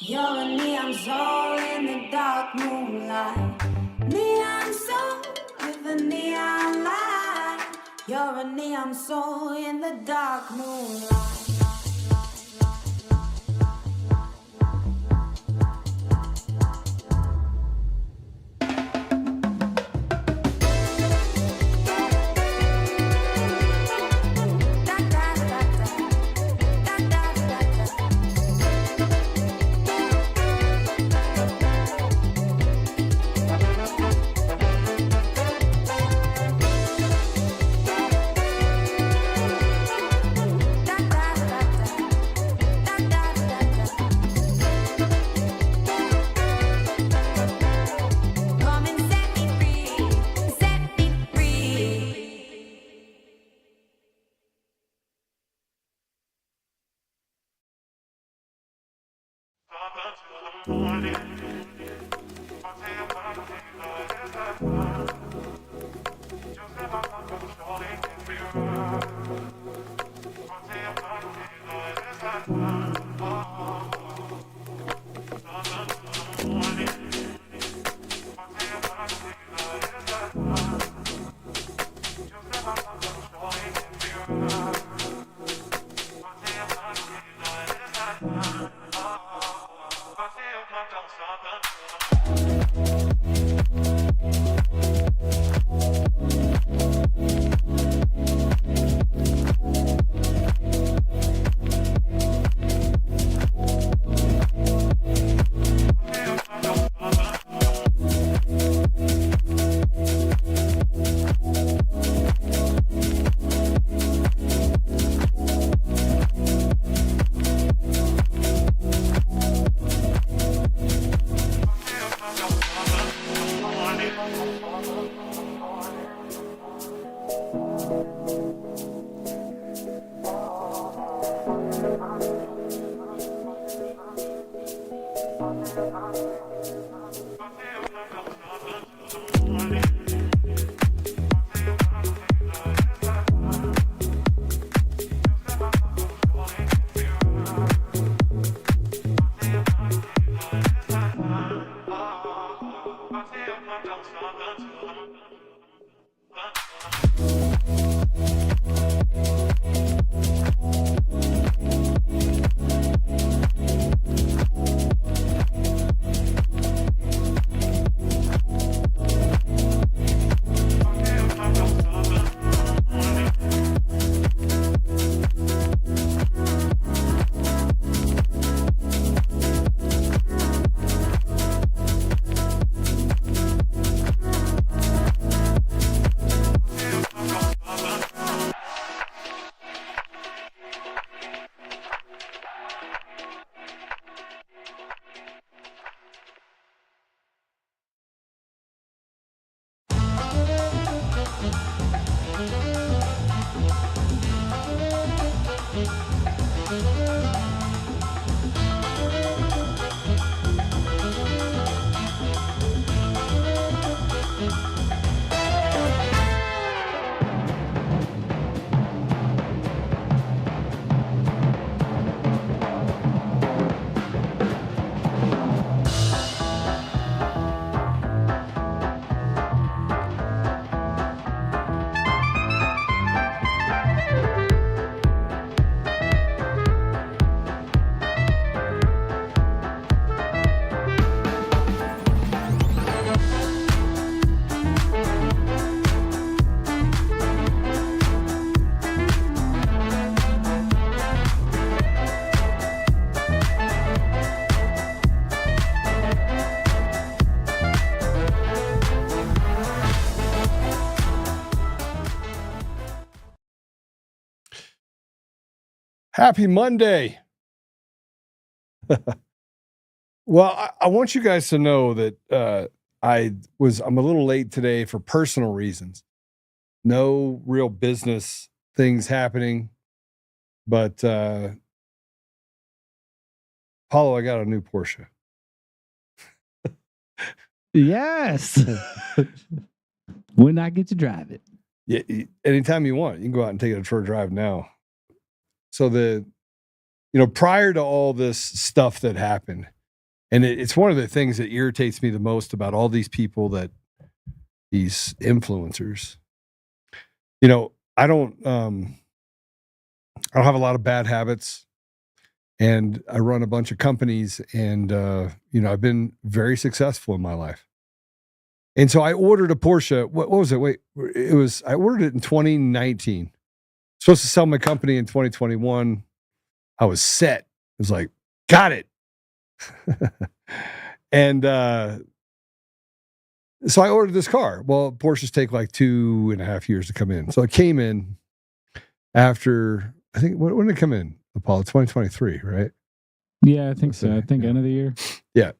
You're a neon soul in the dark moonlight. Neon soul with a neon light. You're a neon soul in the dark moonlight. Happy Monday. Well, I want you guys to know that I'm a little late today for personal reasons. No real business things happening, but Paulo, I got a new Porsche. Yes. When I get to drive it. Yeah, anytime you want, you can go out and take it for a drive now. So prior to all this stuff that happened, And it's one of the things that irritates me the most about all these people these influencers. I don't have a lot of bad habits, and I run a bunch of companies, and I've been very successful in my life. And so I ordered a Porsche. What was it? Wait, I ordered it in 2019. Supposed to sell my company in 2021. I was set. It was like, got it. And so I ordered this car. Well, Porsches take like 2.5 years to come in. So it came in after, I think, when did it come in, Apollo? 2023, right? Yeah, I think so. I think end of the year. Yeah.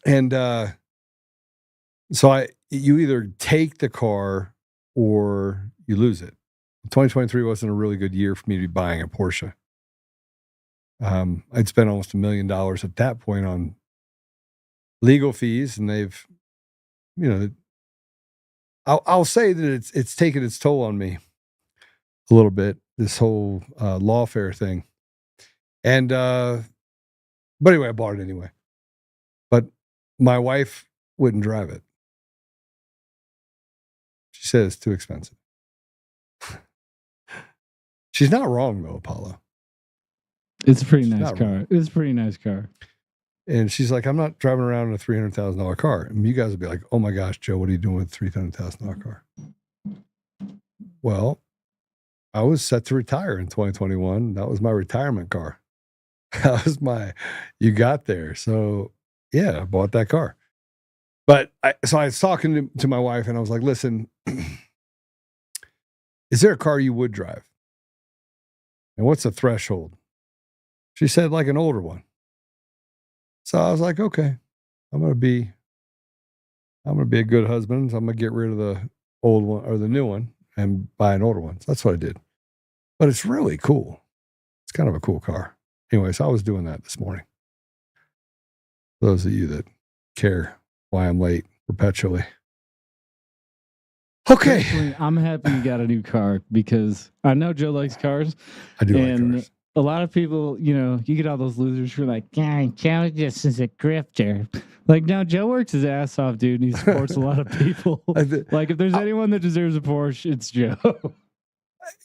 And so you either take the car or you lose it. 2023 wasn't a really good year for me to be buying a Porsche. I'd spent almost $1 million at that point on legal fees, and they've, I'll say that it's taken its toll on me a little bit, this whole lawfare thing. And but anyway, I bought it anyway. But my wife wouldn't drive it. She said it's too expensive. She's not wrong though, Apollo. It's a pretty nice car. Wrong. It's a pretty nice car. And she's like, I'm not driving around in a $300,000 car. And you guys would be like, oh my gosh, Joe, what are you doing with a $300,000 car? Well, I was set to retire in 2021. That was my retirement car. That was you got there. So yeah, I bought that car. But so I was talking to my wife, and I was like, listen, is there a car you would drive? And what's the threshold? She said, like an older one. So I was like, okay, I'm going to be a good husband. So I'm going to get rid of the old one or the new one and buy an older one. So that's what I did. But it's really cool. It's kind of a cool car. Anyway, so I was doing that this morning. For those of you that care why I'm late perpetually. Okay. Personally, I'm happy you got a new car because I know Joe likes cars. I do like cars. A lot of people, you get all those losers who are like, yeah, Joe just is a grifter. Like, no, Joe works his ass off, dude, and he supports a lot of people. Like, if there's anyone that deserves a Porsche, it's Joe.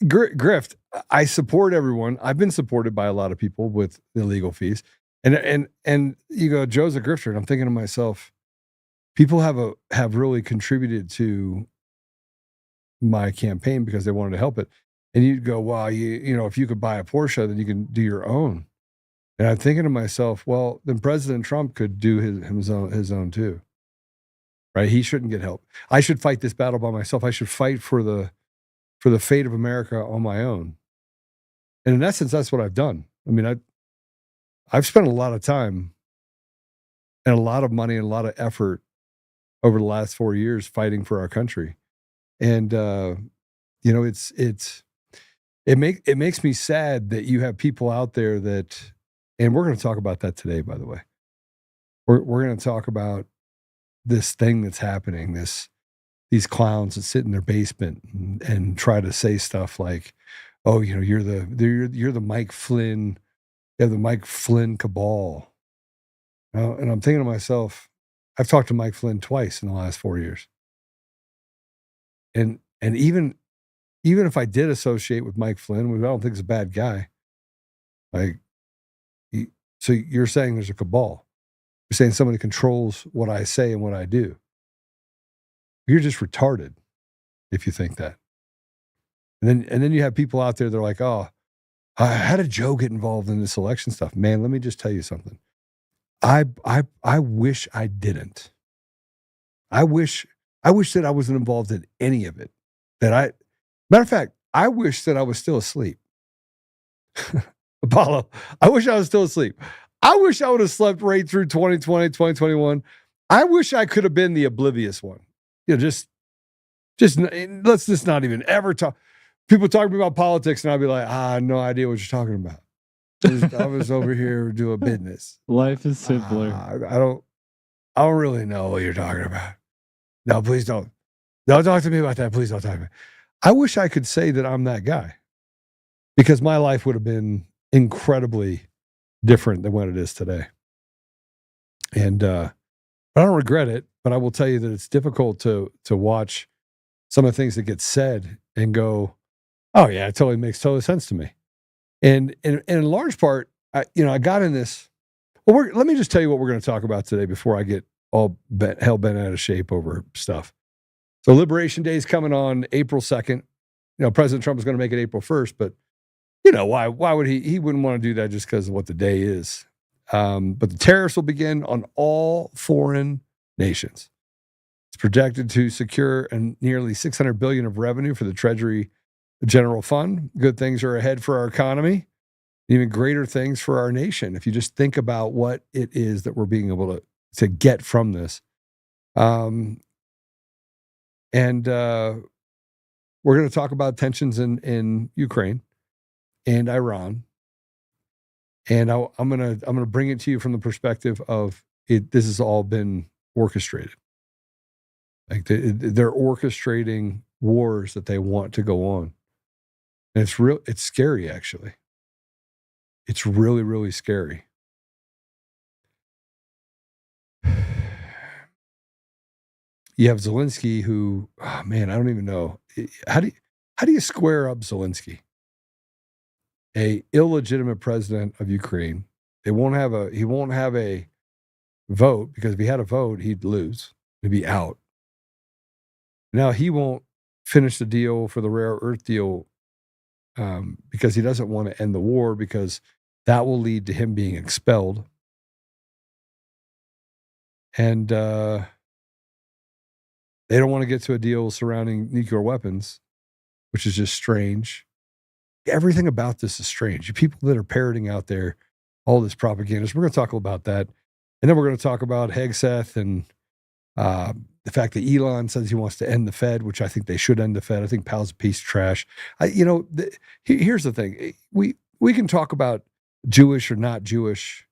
Grift. I support everyone. I've been supported by a lot of people with illegal fees. And you go, Joe's a grifter. And I'm thinking to myself, people have really contributed to my campaign because they wanted to help it. And you'd go, wow, if you could buy a Porsche, then you can do your own. And I'm thinking to myself, well, then President Trump could do his own too, right? He shouldn't get help. I should fight this battle by myself. I should fight for the fate of America on my own. And in essence, that's what I've done. I mean, I've spent a lot of time and a lot of money and a lot of effort over the last 4 years fighting for our country. And it makes me sad that you have people out there that, and we're going to talk about that today, by the way. We're going to talk about this thing that's happening, these clowns that sit in their basement and try to say stuff like, oh, you're the Mike Flynn, you have the Mike Flynn cabal. And I'm thinking to myself, I've talked to Mike Flynn twice in the last 4 years. And even if I did associate with Mike Flynn, which I don't think is a bad guy, so you're saying there's a cabal. You're saying somebody controls what I say and what I do. You're just retarded if you think that. And then you have people out there that are like, oh, how did Joe get involved in this election stuff? Man, let me just tell you something. I wish I didn't. I wish that I wasn't involved in any of it. Matter of fact, I wish that I was still asleep. Apollo, I wish I was still asleep. I wish I would have slept right through 2020, 2021. I wish I could have been the oblivious one. Just let's just not even ever talk. People talk to me about politics, and I'd be like, no idea what you're talking about. I was over here doing business. Life is simpler. I don't really know what you're talking about. No, please don't. Don't talk to me about that. Please don't talk to me. I wish I could say that I'm that guy, because my life would have been incredibly different than what it is today. And I don't regret it, but I will tell you that it's difficult to watch some of the things that get said and go, oh yeah, it totally makes total sense to me. And in large part, I got in this. Well, let me just tell you what we're going to talk about today before I get all hell bent out of shape over stuff. So Liberation Day is coming on April 2nd. President Trump is going to make it April 1st, but why would he wouldn't want to do that just because of what the day is. But the tariffs will begin on all foreign nations. It's projected to secure nearly $600 billion of revenue for the Treasury General Fund. Good things are ahead for our economy, even greater things for our nation. If you just think about what it is that we're being able to get from this. And we're going to talk about tensions in Ukraine and Iran. And I'm gonna bring it to you from the perspective of it. This has all been orchestrated. Like they're orchestrating wars that they want to go on, and it's scary actually. It's really, really scary. You have Zelensky, who, oh man, I don't even know how do you square up Zelensky, a illegitimate president of Ukraine. He won't have a vote, because if he had a vote, he'd lose. He'd be out. Now he won't finish the deal for the rare earth deal because he doesn't want to end the war, because that will lead to him being expelled. And they don't want to get to a deal surrounding nuclear weapons, which is just strange. Everything about this is strange. You people that are parroting out there all this propaganda. So we're going to talk about that. And then we're going to talk about Hegseth and the fact that Elon says he wants to end the Fed, which I think they should end the Fed. I think Powell's a piece of trash. Here's the thing. We can talk about Jewish or not Jewish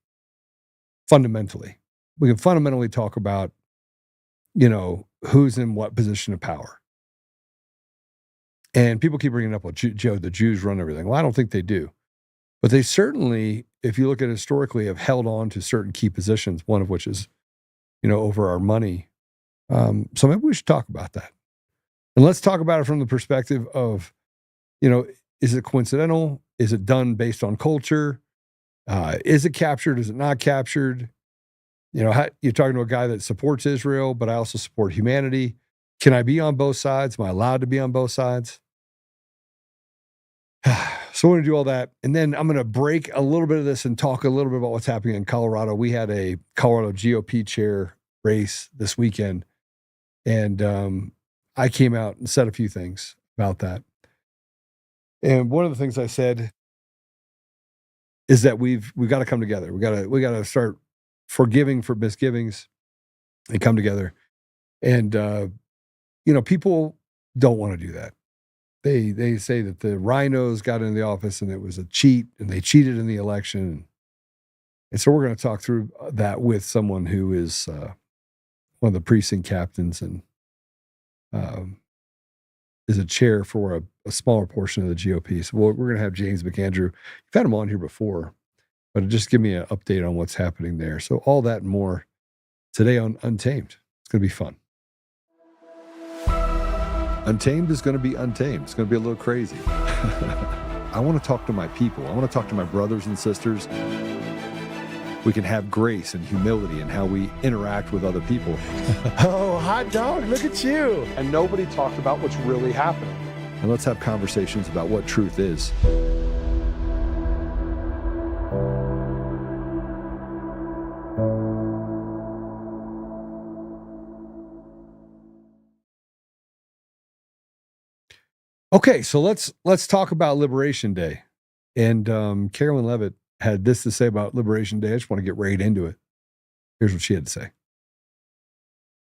fundamentally. We can fundamentally talk about, who's in what position of power. And people keep bringing up, well, Joe, the Jews run everything. Well, I don't think they do. But they certainly, if you look at it historically, have held on to certain key positions, one of which is, over our money. So maybe we should talk about that. And let's talk about it from the perspective of, is it coincidental? Is it done based on culture? Is it captured? Is it not captured? You're talking to a guy that supports Israel, but I also support humanity. Can I be on both sides? Am I allowed to be on both sides? So we're going to do all that. And then I'm going to break a little bit of this and talk a little bit about what's happening in Colorado. We had a Colorado GOP chair race this weekend. And I came out and said a few things about that. And one of the things I said is that we've got to come together. We got to start forgiving for misgivings and come together. And people don't want to do that. They say that the rhinos got into the office and it was a cheat and they cheated in the election. And so we're going to talk through that with someone who is one of the precinct captains and is a chair for a smaller portion of the GOP. So we're going to have James McAndrew. You've had him on here before, but just give me an update on what's happening there. So all that and more today on Untamed. It's going to be fun. Untamed is going to be untamed. It's going to be a little crazy. I want to talk to my people. I want to talk to my brothers and sisters. We can have grace and humility in how we interact with other people. Oh, hot dog, look at you. And nobody talks about what's really happening. And let's have conversations about what truth is. Okay, so let's talk about Liberation Day. And Carolyn Levitt had this to say about Liberation Day. I just want to get right into it. Here's what she had to say.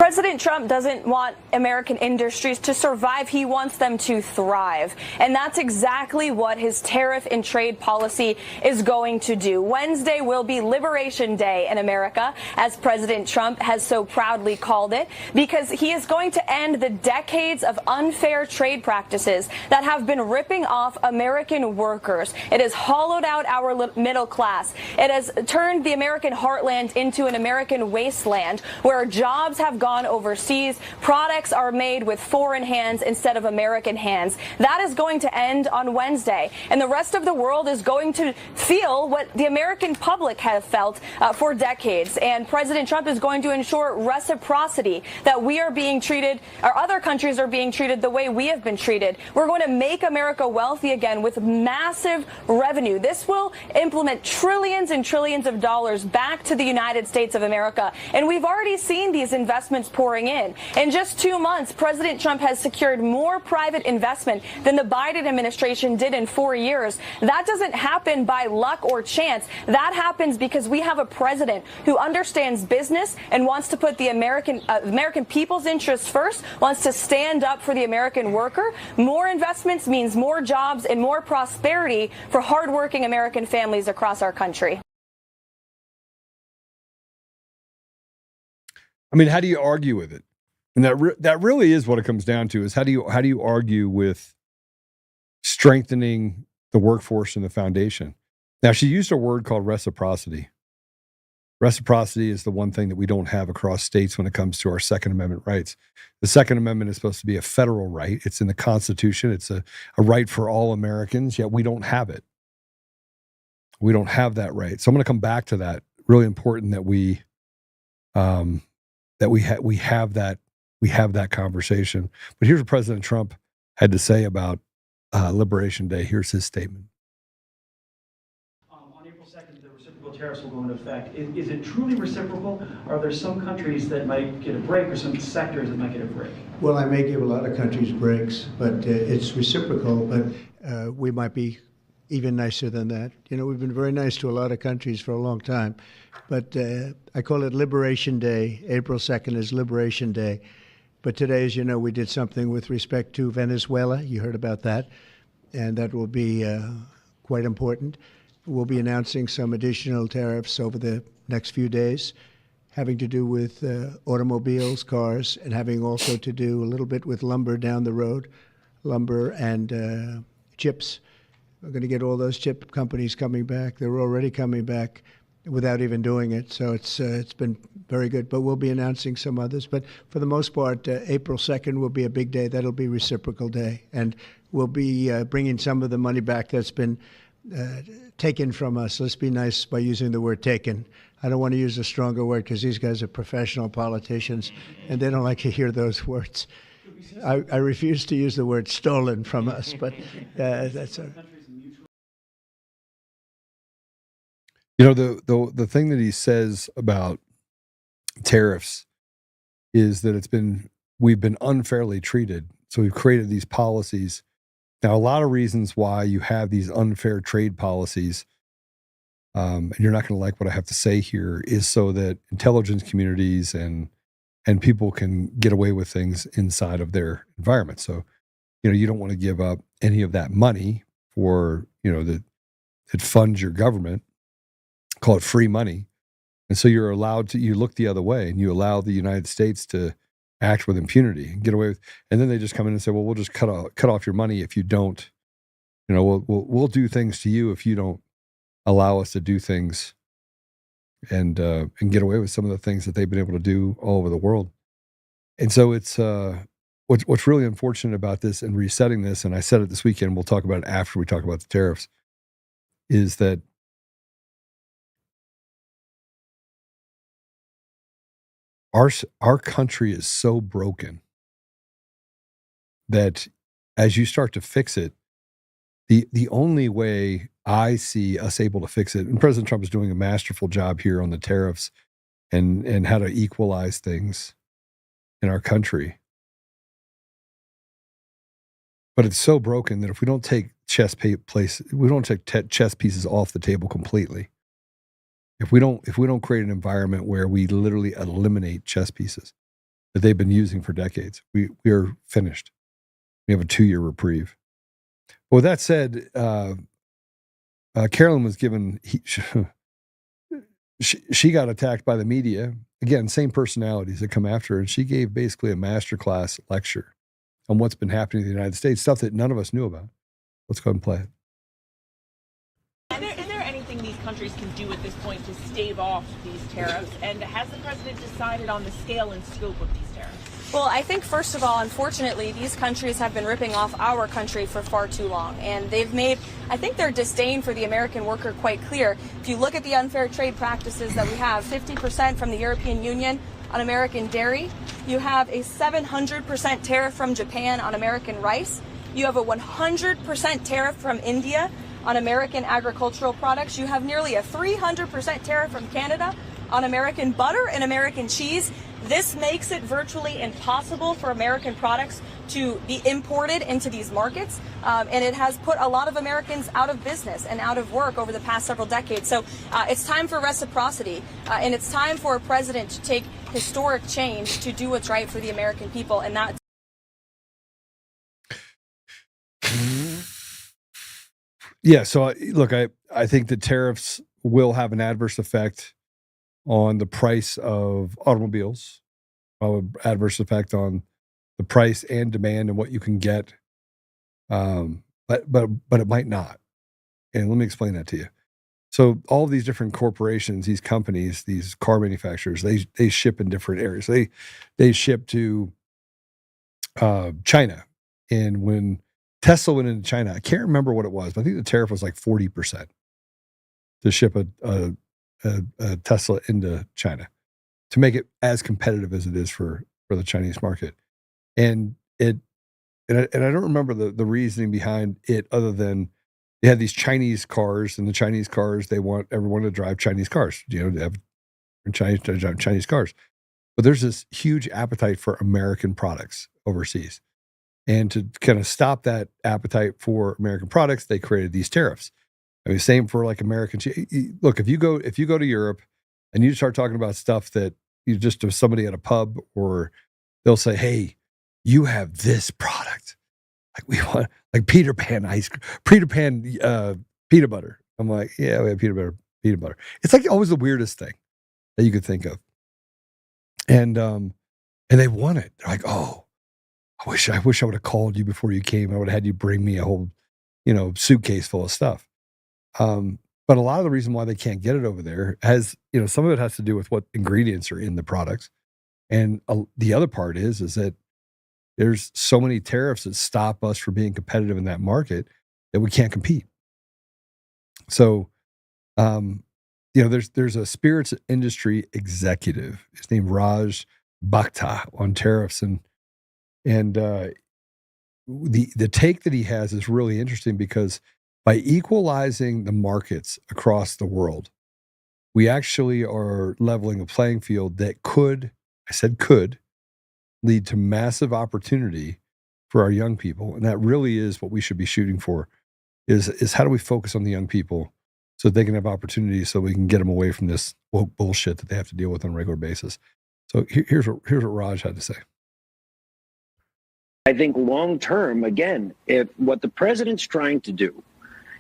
President Trump doesn't want American industries to survive. He wants them to thrive. And that's exactly what his tariff and trade policy is going to do. Wednesday will be Liberation Day in America, as President Trump has so proudly called it, because he is going to end the decades of unfair trade practices that have been ripping off American workers. It has hollowed out our middle class. It has turned the American heartland into an American wasteland where jobs have gone overseas. Products are made with foreign hands instead of American hands. That is going to end on Wednesday. And the rest of the world is going to feel what the American public have felt for decades. And President Trump is going to ensure reciprocity, that we are being treated, or other countries are being treated the way we have been treated. We're going to make America wealthy again with massive revenue. This will implement trillions and trillions of dollars back to the United States of America. And we've already seen these investments pouring in. In just 2 months, President Trump has secured more private investment than the Biden administration did in 4 years. That doesn't happen by luck or chance. That happens because we have a president who understands business and wants to put the American people's interests first, wants to stand up for the American worker. More investments means more jobs and more prosperity for hardworking American families across our country. I mean, how do you argue with it? And that really is what it comes down to: is how do you argue with strengthening the workforce and the foundation? Now, she used a word called reciprocity. Reciprocity is the one thing that we don't have across states when it comes to our Second Amendment rights. The Second Amendment is supposed to be a federal right. It's in the Constitution. It's a right for all Americans, yet we don't have it. We don't have that right. So I'm going to come back to that. Really important that we have that conversation. But here's what President Trump had to say about Liberation Day. Here's his statement. On April 2nd, the reciprocal tariffs will go into effect. Is it truly reciprocal? Are there some countries that might get a break, or some sectors that might get a break? Well, I may give a lot of countries breaks, but it's reciprocal. But we might be even nicer than that. You know, we've been very nice to a lot of countries for a long time. But I call it Liberation Day. April 2nd is Liberation Day. But today, as you know, we did something with respect to Venezuela. You heard about that. And that will be quite important. We'll be announcing some additional tariffs over the next few days, having to do with automobiles, cars, and having also to do a little bit with lumber down the road, lumber and chips. We're going to get all those chip companies coming back. They're already coming back without even doing it. So it's been very good. But we'll be announcing some others. But for the most part, April 2nd will be a big day. That'll be Reciprocal Day. And we'll be bringing some of the money back that's been taken from us. Let's be nice by using the word taken. I don't want to use a stronger word because these guys are professional politicians and they don't like to hear those words. I refuse to use the word stolen from us, but that's a... You know, the thing that he says about tariffs is that we've been unfairly treated. So we've created these policies. Now, a lot of reasons why you have these unfair trade policies, and you're not going to like what I have to say here, is so that intelligence communities and people can get away with things inside of their environment. So, you know, you don't want to give up any of that money for, you know, that funds your government. Call it free money. And so you're allowed to, you look the other way and you allow the United States to act with impunity and get away with, and then they just come in and say, well, we'll just cut off your money if you don't, you know, we'll do things to you if you don't allow us to do things and get away with some of the things that they've been able to do all over the world. And so it's, what's really unfortunate about this and resetting this, and I said it this weekend, we'll talk about it after we talk about the tariffs, is that our country is so broken that as you start to fix it, the only way I see us able to fix it, and President Trump is doing a masterful job here on the tariffs and how to equalize things in our country. But it's so broken that if we don't take chess pieces off the table completely, if we don't create an environment where we literally eliminate chess pieces, that they've been using for decades. We are finished. We have a 2-year reprieve. But with that said, Carolyn was given, she got attacked by the media. Again, same personalities that come after her. And she gave basically a masterclass lecture on what's been happening in the United States, stuff that none of us knew about. Let's go ahead and play it. Is there anything these countries can do at this point to stave off these tariffs? And has the president decided on the scale and scope of these tariffs? Well, I think, first of all, unfortunately, these countries have been ripping off our country for far too long. And they've made, I think, their disdain for the American worker quite clear. If you look at the unfair trade practices that we have, 50% from the European Union on American dairy. You have a 700% tariff from Japan on American rice. You have a 100% tariff from India on American agricultural products. You have nearly a 300% tariff from Canada on American butter and American cheese. This makes it virtually impossible for American products to be imported into these markets, and it has put a lot of Americans out of business and out of work over the past several decades. So it's time for reciprocity, and it's time for a president to take historic change to do what's right for the American people, and that's Yeah, so look, I think the tariffs will have an adverse effect on the price of automobiles, adverse effect on the price and demand and what you can get, but it might not. And let me explain that to you. So all of these different corporations, these companies, these car manufacturers, they ship in different areas. They ship to China, and when Tesla went into China, I can't remember what it was, but I think the tariff was like 40% to ship a Tesla into China to make it as competitive as it is for the Chinese market. And I don't remember the reasoning behind it other than they had these Chinese cars, and the Chinese cars, they want everyone to drive Chinese cars, they have Chinese cars. But there's this huge appetite for American products overseas. And to kind of stop that appetite for American products, they created these tariffs. I mean, same for like American. Look, if you go to Europe and you start talking about stuff that you just to somebody at a pub, or they'll say, "Hey, you have this product, like we want like Peter Pan peanut butter." I'm like, "Yeah, we have peanut butter." It's like always the weirdest thing that you could think of, and they want it. They're like, "Oh, I wish I would have called you before you came. I would have had you bring me a whole, suitcase full of stuff." But a lot of the reason why they can't get it over there has, some of it has to do with what ingredients are in the products. And the other part is that there's so many tariffs that stop us from being competitive in that market that we can't compete. So, there's a spirits industry executive. His name Raj Bhakta on tariffs, and the take that he has is really interesting because by equalizing the markets across the world, we actually are leveling a playing field that could lead to massive opportunity for our young people. And that really is what we should be shooting for is how do we focus on the young people so they can have opportunities so we can get them away from this woke bullshit that they have to deal with on a regular basis. So here's what Raj had to say. I think long term, again, if what the president's trying to do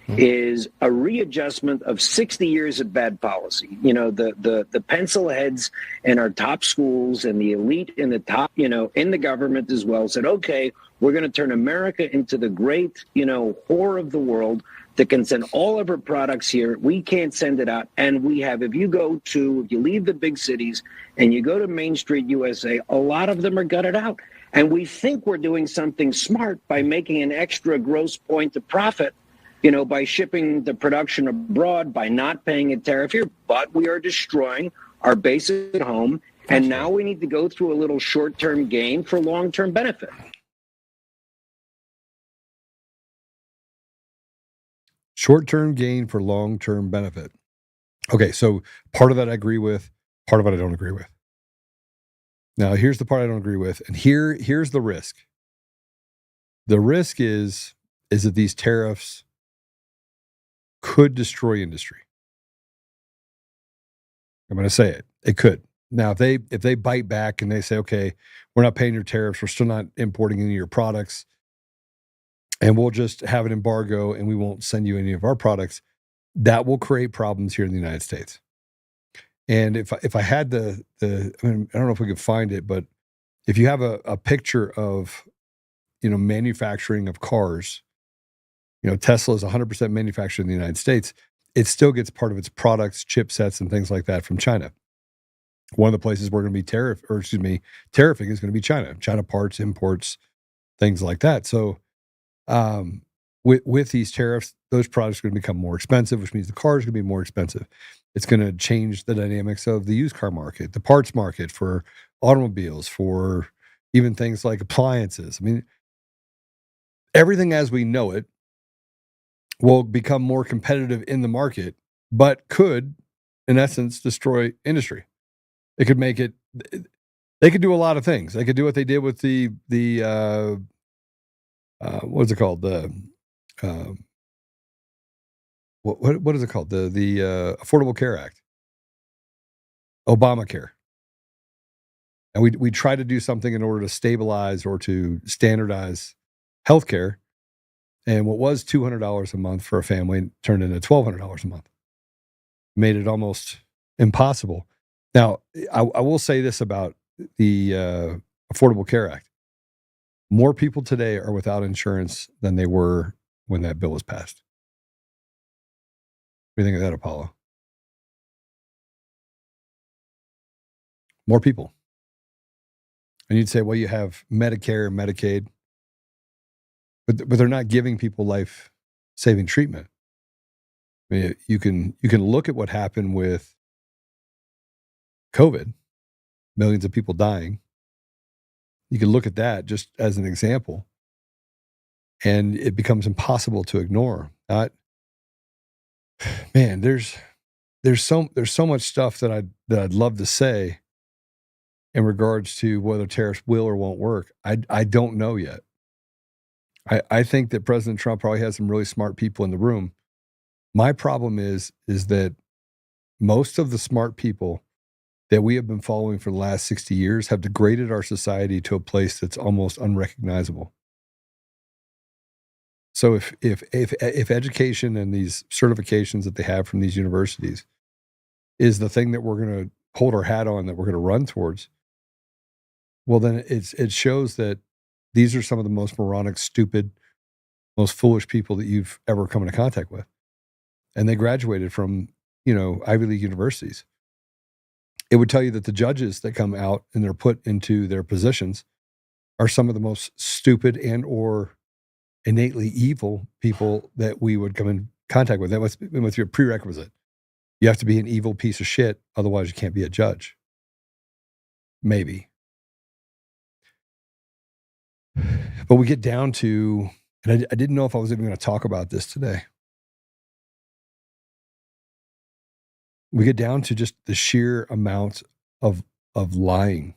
is a readjustment of 60 years of bad policy, the pencil heads in our top schools and the elite in the top, in the government as well said, okay, we're going to turn America into the great, whore of the world that can send all of our products here. We can't send it out. And we have, if you leave the big cities and you go to Main Street USA, a lot of them are gutted out. And we think we're doing something smart by making an extra gross point of profit, by shipping the production abroad, by not paying a tariff here, but we are destroying our bases at home. And now we need to go through a little short-term gain for long-term benefit. Short-term gain for long-term benefit. Okay, so part of that I agree with, part of it I don't agree with. Now, here's the part I don't agree with, and here's the risk. The risk is that these tariffs could destroy industry. I'm going to say it. It could. Now, if they bite back and they say, okay, we're not paying your tariffs, we're still not importing any of your products, and we'll just have an embargo and we won't send you any of our products, that will create problems here in the United States. And if I had I don't know if we could find it, but if you have a picture of, manufacturing of cars, Tesla is 100% manufactured in the United States. It still gets part of its products, chipsets, and things like that from China. One of the places we're going to be tariffing is going to be China. China parts, imports, things like that. So, with these tariffs, those products are going to become more expensive, which means the cars are going to be more expensive. It's going to change the dynamics of the used car market, the parts market for automobiles, for even things like appliances. I mean, everything as we know it will become more competitive in the market, but could, in essence, destroy industry. It could make it. They could do a lot of things. They could do what they did with the what's it called? What is it called? The Affordable Care Act, Obamacare. And we try to do something in order to stabilize or to standardize healthcare. And what was $200 a month for a family turned into $1,200 a month. Made it almost impossible. Now, I will say this about the Affordable Care Act. More people today are without insurance than they were when that bill was passed. What do you think of that, Apollo? More people. And you'd say, well, you have Medicare and Medicaid, but they're not giving people life-saving treatment. I mean, you can look at what happened with COVID, millions of people dying. You can look at that just as an example, and it becomes impossible to ignore. Man, there's so much stuff that I'd love to say in regards to whether tariffs will or won't work. I don't know yet. I think that President Trump probably has some really smart people in the room. My problem is that most of the smart people that we have been following for the last 60 years have degraded our society to a place that's almost unrecognizable. So if education and these certifications that they have from these universities is the thing that we're going to hold our hat on, that we're going to run towards, well, then it shows that these are some of the most moronic, stupid, most foolish people that you've ever come into contact with. And they graduated from, Ivy League universities. It would tell you that the judges that come out and they're put into their positions are some of the most stupid and or innately evil people that we would come in contact with. That must be a prerequisite. You have to be an evil piece of shit, otherwise you can't be a judge. Maybe. But we get down to, and I didn't know if I was even going to talk about this today. We get down to just the sheer amount of lying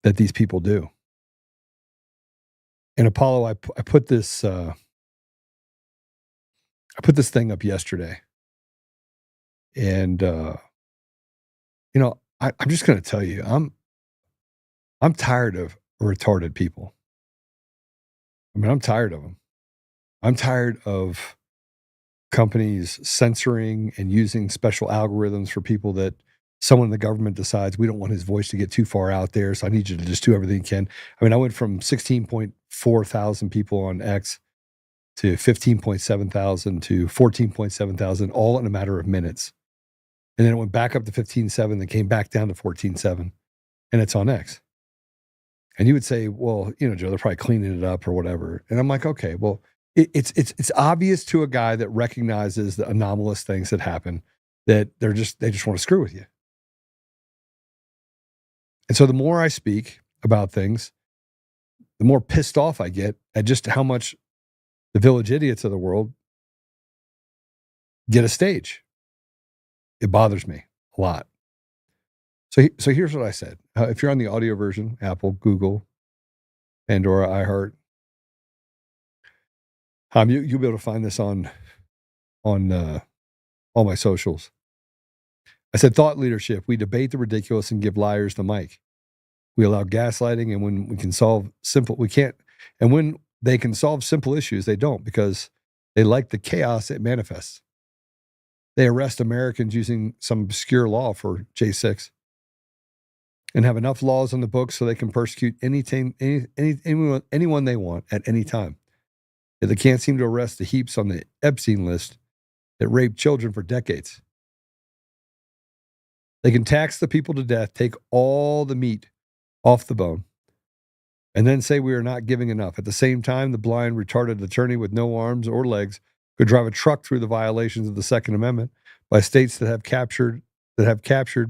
that these people do. And Apollo, I put this thing up yesterday, and I'm just going to tell you, I'm tired of retarded people. I mean, I'm tired of them. I'm tired of companies censoring and using special algorithms for people that someone in the government decides we don't want his voice to get too far out there, so I need you to just do everything you can. I mean, I went from 16.4 thousand people on X to 15.7 thousand to 14.7 thousand, all in a matter of minutes. And then it went back up to 15.7, then came back down to 14.7, and it's on X. And you would say, well, Joe, they're probably cleaning it up or whatever. And I'm like, okay, well, it's obvious to a guy that recognizes the anomalous things that happen that they just want to screw with you. And so the more I speak about things, the more pissed off I get at just how much the village idiots of the world get a stage. It bothers me a lot. So here's what I said. If you're on the audio version, Apple, Google, Pandora, iHeart, you'll be able to find this on all my socials. I said, thought leadership. We debate the ridiculous and give liars the mic. We allow gaslighting, and when we can solve simple, we can't. And when they can solve simple issues, they don't, because they like the chaos it manifests. They arrest Americans using some obscure law for J6 and have enough laws on the books so they can persecute anyone they want at any time. Yet they can't seem to arrest the heaps on the Epstein list that raped children for decades. They can tax the people to death, take all the meat off the bone, and then say we are not giving enough. At the same time, the blind, retarded attorney with no arms or legs could drive a truck through the violations of the Second Amendment by states that have captured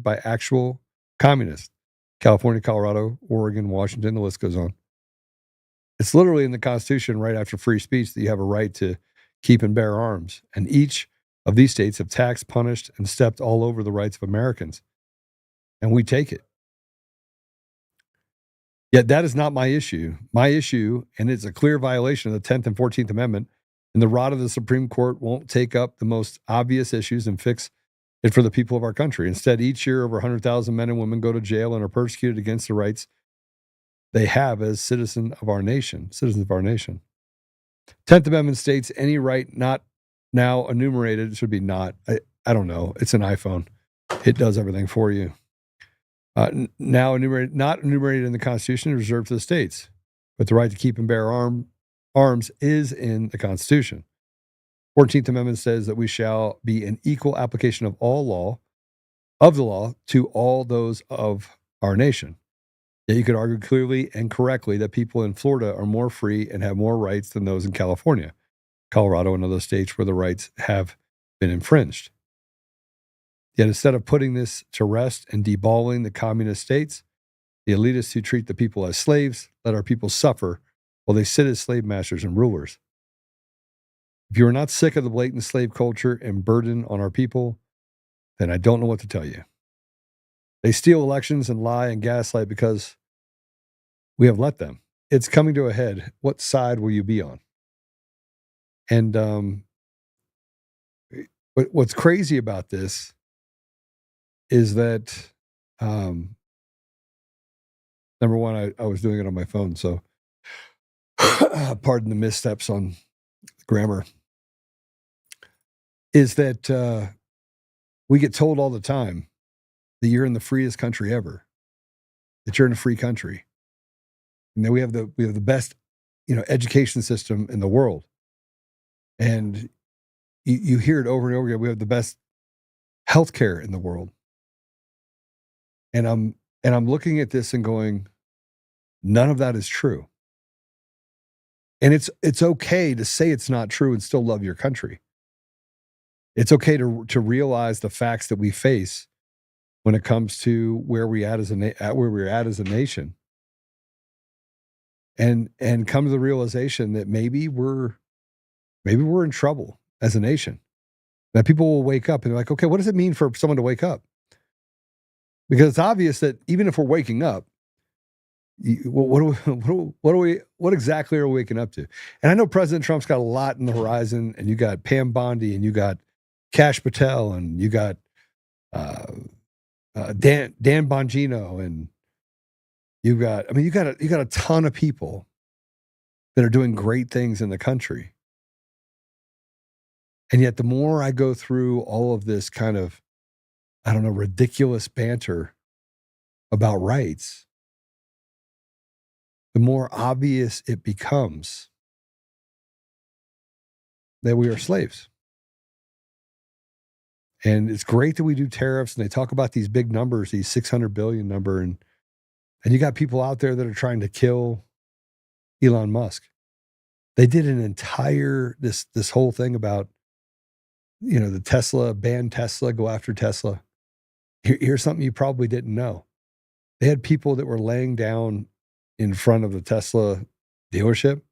by actual communists. California, Colorado, Oregon, Washington, the list goes on. It's literally in the Constitution, right after free speech, that you have a right to keep and bear arms. And each of these states have taxed, punished, and stepped all over the rights of Americans. And we take it. Yet that is not my issue. My issue, and it's a clear violation of the 10th and 14th Amendment, and the rod of the Supreme Court won't take up the most obvious issues and fix it for the people of our country. Instead, each year, over 100,000 men and women go to jail and are persecuted against the rights they have as citizens of our nation. 10th Amendment states any right not now enumerated, it should be not. I don't know. It's an iPhone. It does everything for you. Now enumerated, not enumerated in the Constitution, is reserved to the states. But the right to keep and bear arms is in the Constitution. 14th Amendment says that we shall be an equal application of the law to all those of our nation. Yet you could argue clearly and correctly that people in Florida are more free and have more rights than those in California, Colorado, and other states where the rights have been infringed. Yet instead of putting this to rest and deballing the communist states, the elitists who treat the people as slaves let our people suffer while they sit as slave masters and rulers. If you are not sick of the blatant slave culture and burden on our people, then I don't know what to tell you. They steal elections and lie and gaslight because we have let them. It's coming to a head. What side will you be on? And what's crazy about this is that, number one, I was doing it on my phone, so pardon the missteps on grammar, is that we get told all the time that you're in the freest country ever, that you're in a free country, and that we have the best, education system in the world, and you hear it over and over again. We have the best healthcare in the world, and I'm looking at this and going, none of that is true. And it's okay to say it's not true and still love your country. It's okay to realize the facts that we face when it comes to where we're at as a nation, and come to the realization that maybe we're in trouble as a nation. That people will wake up and they're like, okay, what does it mean for someone to wake up? Because it's obvious that even if we're waking up, what exactly are we waking up to? And I know President Trump's got a lot in the horizon, and you got Pam Bondi, and you got Kash Patel, and you got Dan Bongino, and you got a ton of people that are doing great things in the country. And yet the more I go through all of this kind of, ridiculous banter about rights, the more obvious it becomes that we are slaves. And it's great that we do tariffs, and they talk about these big numbers, these 600 billion number, and you got people out there that are trying to kill Elon Musk. They did an entire this whole thing about, the Tesla, ban Tesla, go after Tesla. Here's something you probably didn't know. They had people that were laying down in front of the Tesla dealership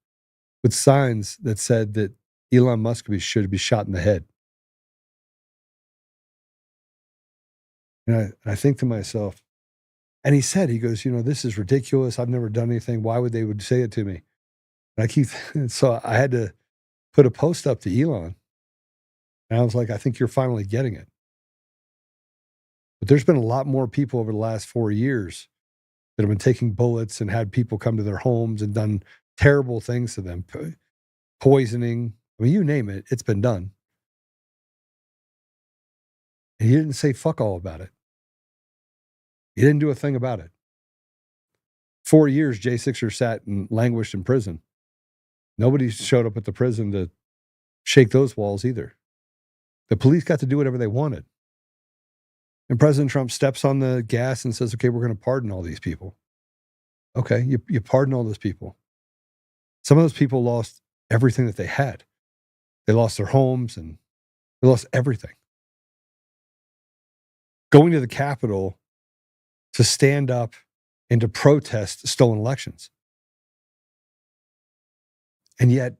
with signs that said that Elon Musk should be shot in the head. And I think to myself, and he goes, this is ridiculous. I've never done anything. Why would they say it to me? And so I had to put a post up to Elon. And I was like, I think you're finally getting it. But there's been a lot more people over the last 4 years that have been taking bullets and had people come to their homes and done terrible things to them. Poisoning. I mean, you name it, it's been done. And he didn't say fuck all about it. He didn't do a thing about it. 4 years, Jay Sixer sat and languished in prison. Nobody showed up at the prison to shake those walls either. The police got to do whatever they wanted. And President Trump steps on the gas and says, okay, we're going to pardon all these people. Okay, you pardon all those people. Some of those people lost everything that they had. They lost their homes and they lost everything. Going to the Capitol to stand up and to protest stolen elections. And yet,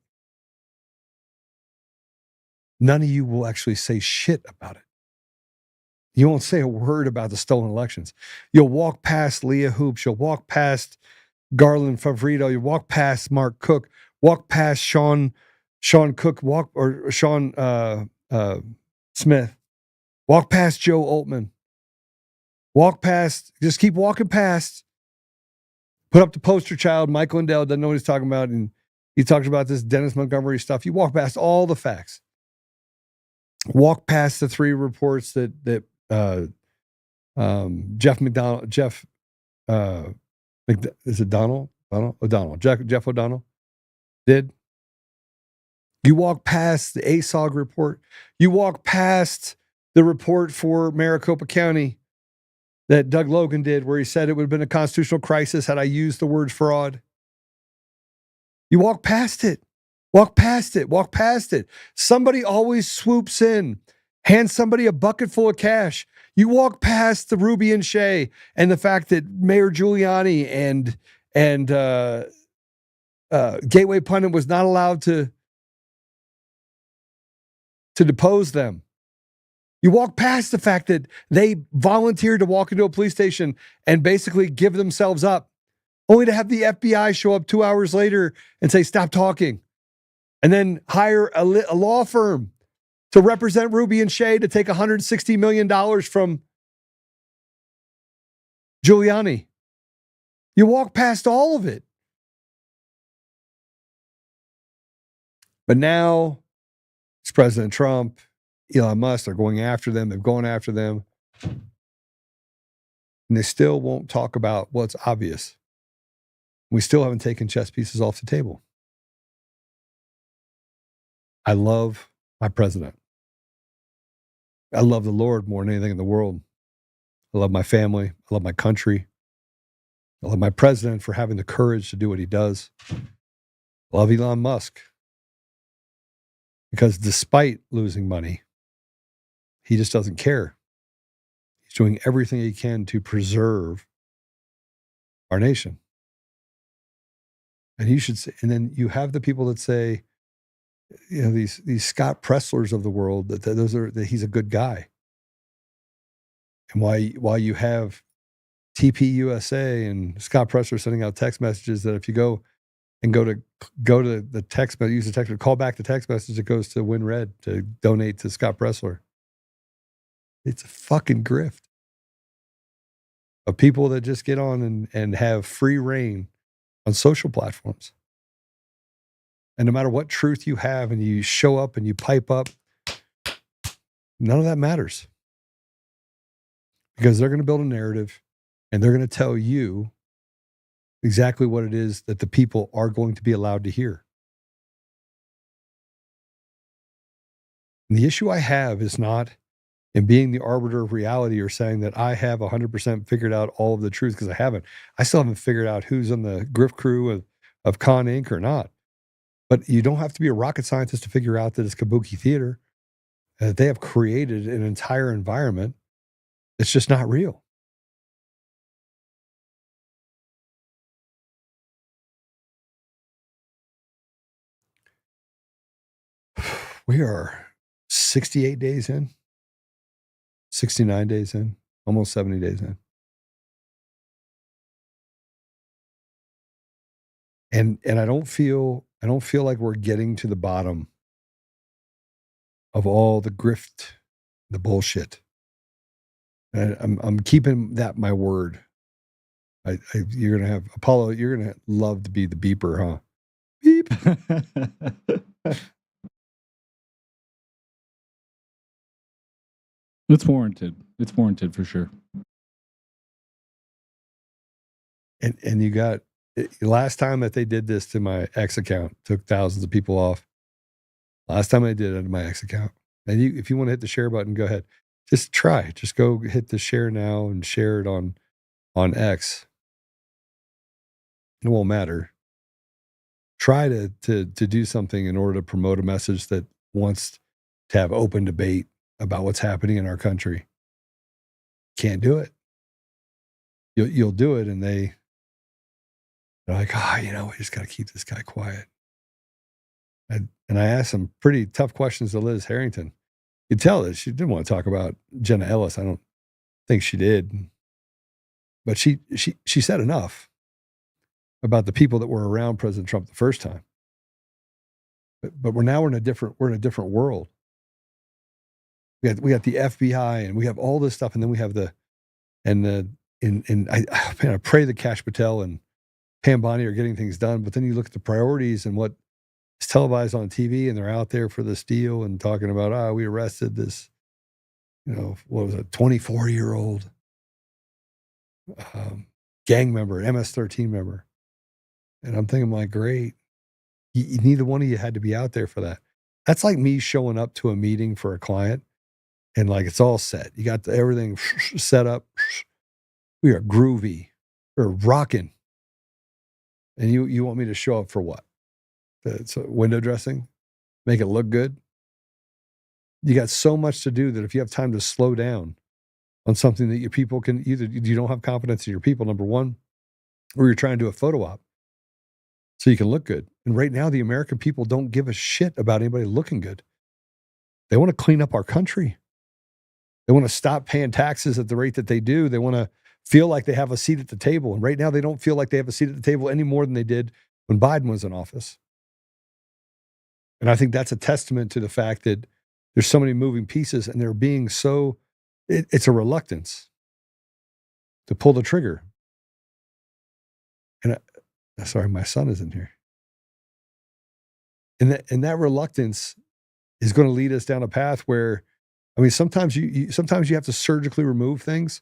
none of you will actually say shit about it. You won't say a word about the stolen elections. You'll walk past Leah Hoops. You'll walk past Garland Favorito. You walk past Mark Cook. Walk past Sean Cook. Sean Smith. Walk past Joe Altman. Walk past. Just keep walking past. Put up the poster child. Mike Lindell doesn't know what he's talking about, and he talks about this Dennis Montgomery stuff. You walk past all the facts. Walk past the 3 reports that Jeff O'Donnell, Jeff O'Donnell did. You walk past the ASOG report. You walk past the report for Maricopa County that Doug Logan did, where he said it would have been a constitutional crisis had I used the word fraud. You walk past it. Walk past it. Walk past it. Somebody always swoops in, hands somebody a bucket full of cash. You walk past the Ruby and Shea and the fact that Mayor Giuliani and Gateway Pundit was not allowed to depose them. You walk past the fact that they volunteered to walk into a police station and basically give themselves up, only to have the FBI show up 2 hours later and say, stop talking. And then hire a law firm to represent Ruby and Shea to take $160 million from Giuliani. You walk past all of it. But now it's President Trump, Elon Musk, they're going after them. They've gone after them. And they still won't talk about what's obvious. We still haven't taken chess pieces off the table. I love my president. I love the Lord more than anything in the world. I love my family. I love my country. I love my president for having the courage to do what he does. I love Elon Musk. Because despite losing money, he just doesn't care. He's doing everything he can to preserve our nation. And he should say, and then you have the people that say, you know, these Scott Presslers of the world, that he's a good guy. And while you have TPUSA and Scott Pressler sending out text messages that if you go to the text, but use the text, call back the text message, it goes to WinRed to donate to Scott Pressler. It's a fucking grift of people that just get on and have free reign on social platforms. And no matter what truth you have and you show up and you pipe up, none of that matters. Because they're going to build a narrative and they're going to tell you exactly what it is that the people are going to be allowed to hear. And the issue I have is not in being the arbiter of reality or saying that I have 100% figured out all of the truth, because I haven't. I still haven't figured out who's on the grift crew of Con Inc. or not. But you don't have to be a rocket scientist to figure out that it's kabuki theater, and that they have created an entire environment that's just not real. We are 68 days in, 69 days in, almost 70 days in. And I don't feel like we're getting to the bottom of all the grift, the bullshit I'm keeping that my word. You're gonna have Apollo. You're gonna love to be the beeper, huh? Beep. It's warranted. It's warranted for sure. And you got last time that they did this to my X account, took thousands of people off. Last time I did it to my X account, and if you want to hit the share button, go ahead. Just try. Just go hit the share now and share it on X. It won't matter. Try to do something in order to promote a message that wants to have open debate about what's happening in our country. Can't do it. You'll do it, and they're like, we just got to keep this guy quiet. And I asked some pretty tough questions to Liz Harrington. You could tell that she didn't want to talk about Jenna Ellis. I don't think she did, but she said enough about the people that were around President Trump the first time. But we're in a different world. We got the FBI, and we have all this stuff, and then we have I pray that Kash Patel and Pam Bondi are getting things done. But then you look at the priorities and what is televised on TV, and they're out there for this deal and talking about, we arrested this, what was it, 24-year-old gang member, MS-13 member. And I'm thinking, like, great. Neither one of you had to be out there for that. That's like me showing up to a meeting for a client and like it's all set. You got everything set up. We are groovy. We're rocking. And you want me to show up for what? It's window dressing? Make it look good? You got so much to do that if you have time to slow down on something that your people can either, you don't have confidence in your people, number one, or you're trying to do a photo op so you can look good. And right now, the American people don't give a shit about anybody looking good. They want to clean up our country. They want to stop paying taxes at the rate that they do. They want to feel like they have a seat at the table. And right now, they don't feel like they have a seat at the table any more than they did when Biden was in office. And I think that's a testament to the fact that there's so many moving pieces and they're being so, it's a reluctance to pull the trigger. And sorry, my son is in here. And that reluctance is going to lead us down a path where, I mean, sometimes you have to surgically remove things,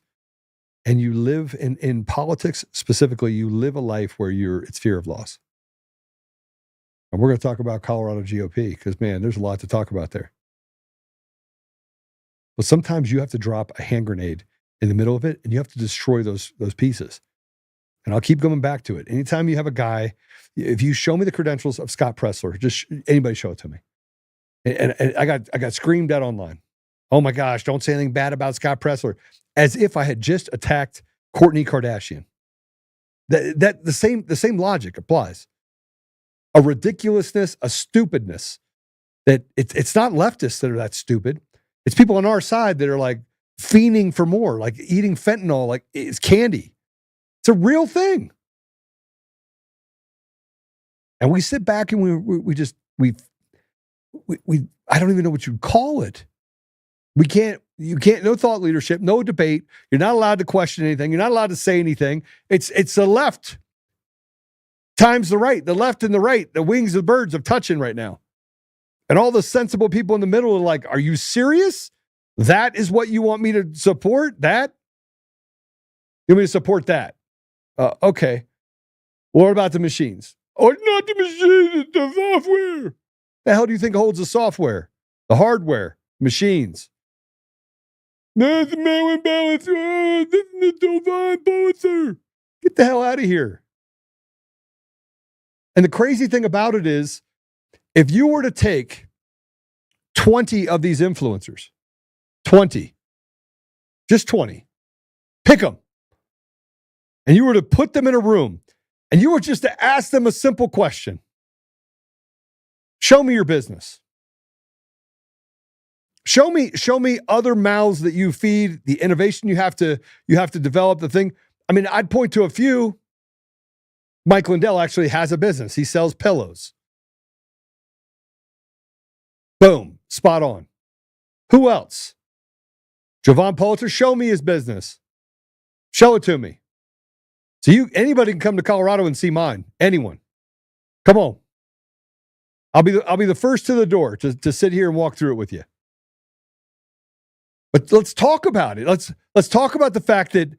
and you live in politics specifically, you live a life where it's fear of loss. And we're going to talk about Colorado GOP because, man, there's a lot to talk about there. But sometimes you have to drop a hand grenade in the middle of it, and you have to destroy those pieces. And I'll keep going back to it. Anytime you have a guy, if you show me the credentials of Scott Presler, just anybody show it to me. And I got screamed at online. Oh my gosh, don't say anything bad about Scott Presler. As if I had just attacked Kourtney Kardashian. That the same logic applies. A ridiculousness, a stupidness. That it's not leftists that are that stupid. It's people on our side that are like fiending for more, like eating fentanyl like it's candy. It's a real thing. And we sit back and we I don't even know what you'd call it. You can't, no thought leadership, no debate. You're not allowed to question anything. You're not allowed to say anything. It's the left times the right, the left and the right, the wings of the birds of touching right now. And all the sensible people in the middle are like, are you serious? That is what you want me to support? That? You want me to support that? Okay. What about the machines? Oh, not the machines, it's the software. The hell do you think holds the software? The hardware, machines. No, the mail imbalance. Oh, this is the divine Pulitzer. Get the hell out of here. And the crazy thing about it is, if you were to take 20 of these influencers, 20, just 20, pick them, and you were to put them in a room, and you were just to ask them a simple question. Show me your business. Show me other mouths that you feed, the innovation you have to develop, the thing. I mean, I'd point to a few. Mike Lindell actually has a business. He sells pillows. Boom, spot on. Who else? Jovan Pulitzer, show me his business. Show it to me. So anybody can come to Colorado and see mine. Anyone. Come on. I'll be the first to the door to sit here and walk through it with you. But let's talk about it. Let's talk about the fact that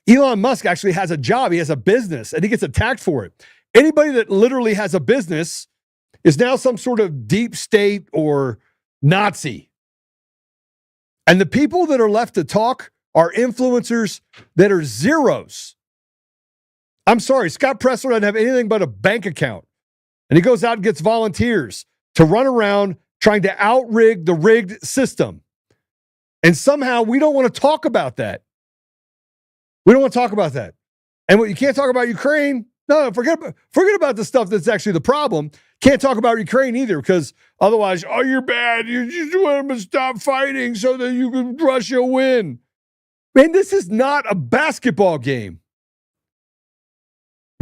Elon Musk actually has a job. He has a business, and he gets attacked for it. Anybody that literally has a business is now some sort of deep state or Nazi. And the people that are left to talk are influencers that are zeros. I'm sorry, Scott Presler doesn't have anything but a bank account. And he goes out and gets volunteers to run around trying to outrig the rigged system. And somehow we don't want to talk about that. We don't want to talk about that. And you can't talk about Ukraine. No, forget about the stuff that's actually the problem. Can't talk about Ukraine either, because otherwise, oh, you're bad. You just want them to stop fighting so that you can Russia win. Man, this is not a basketball game.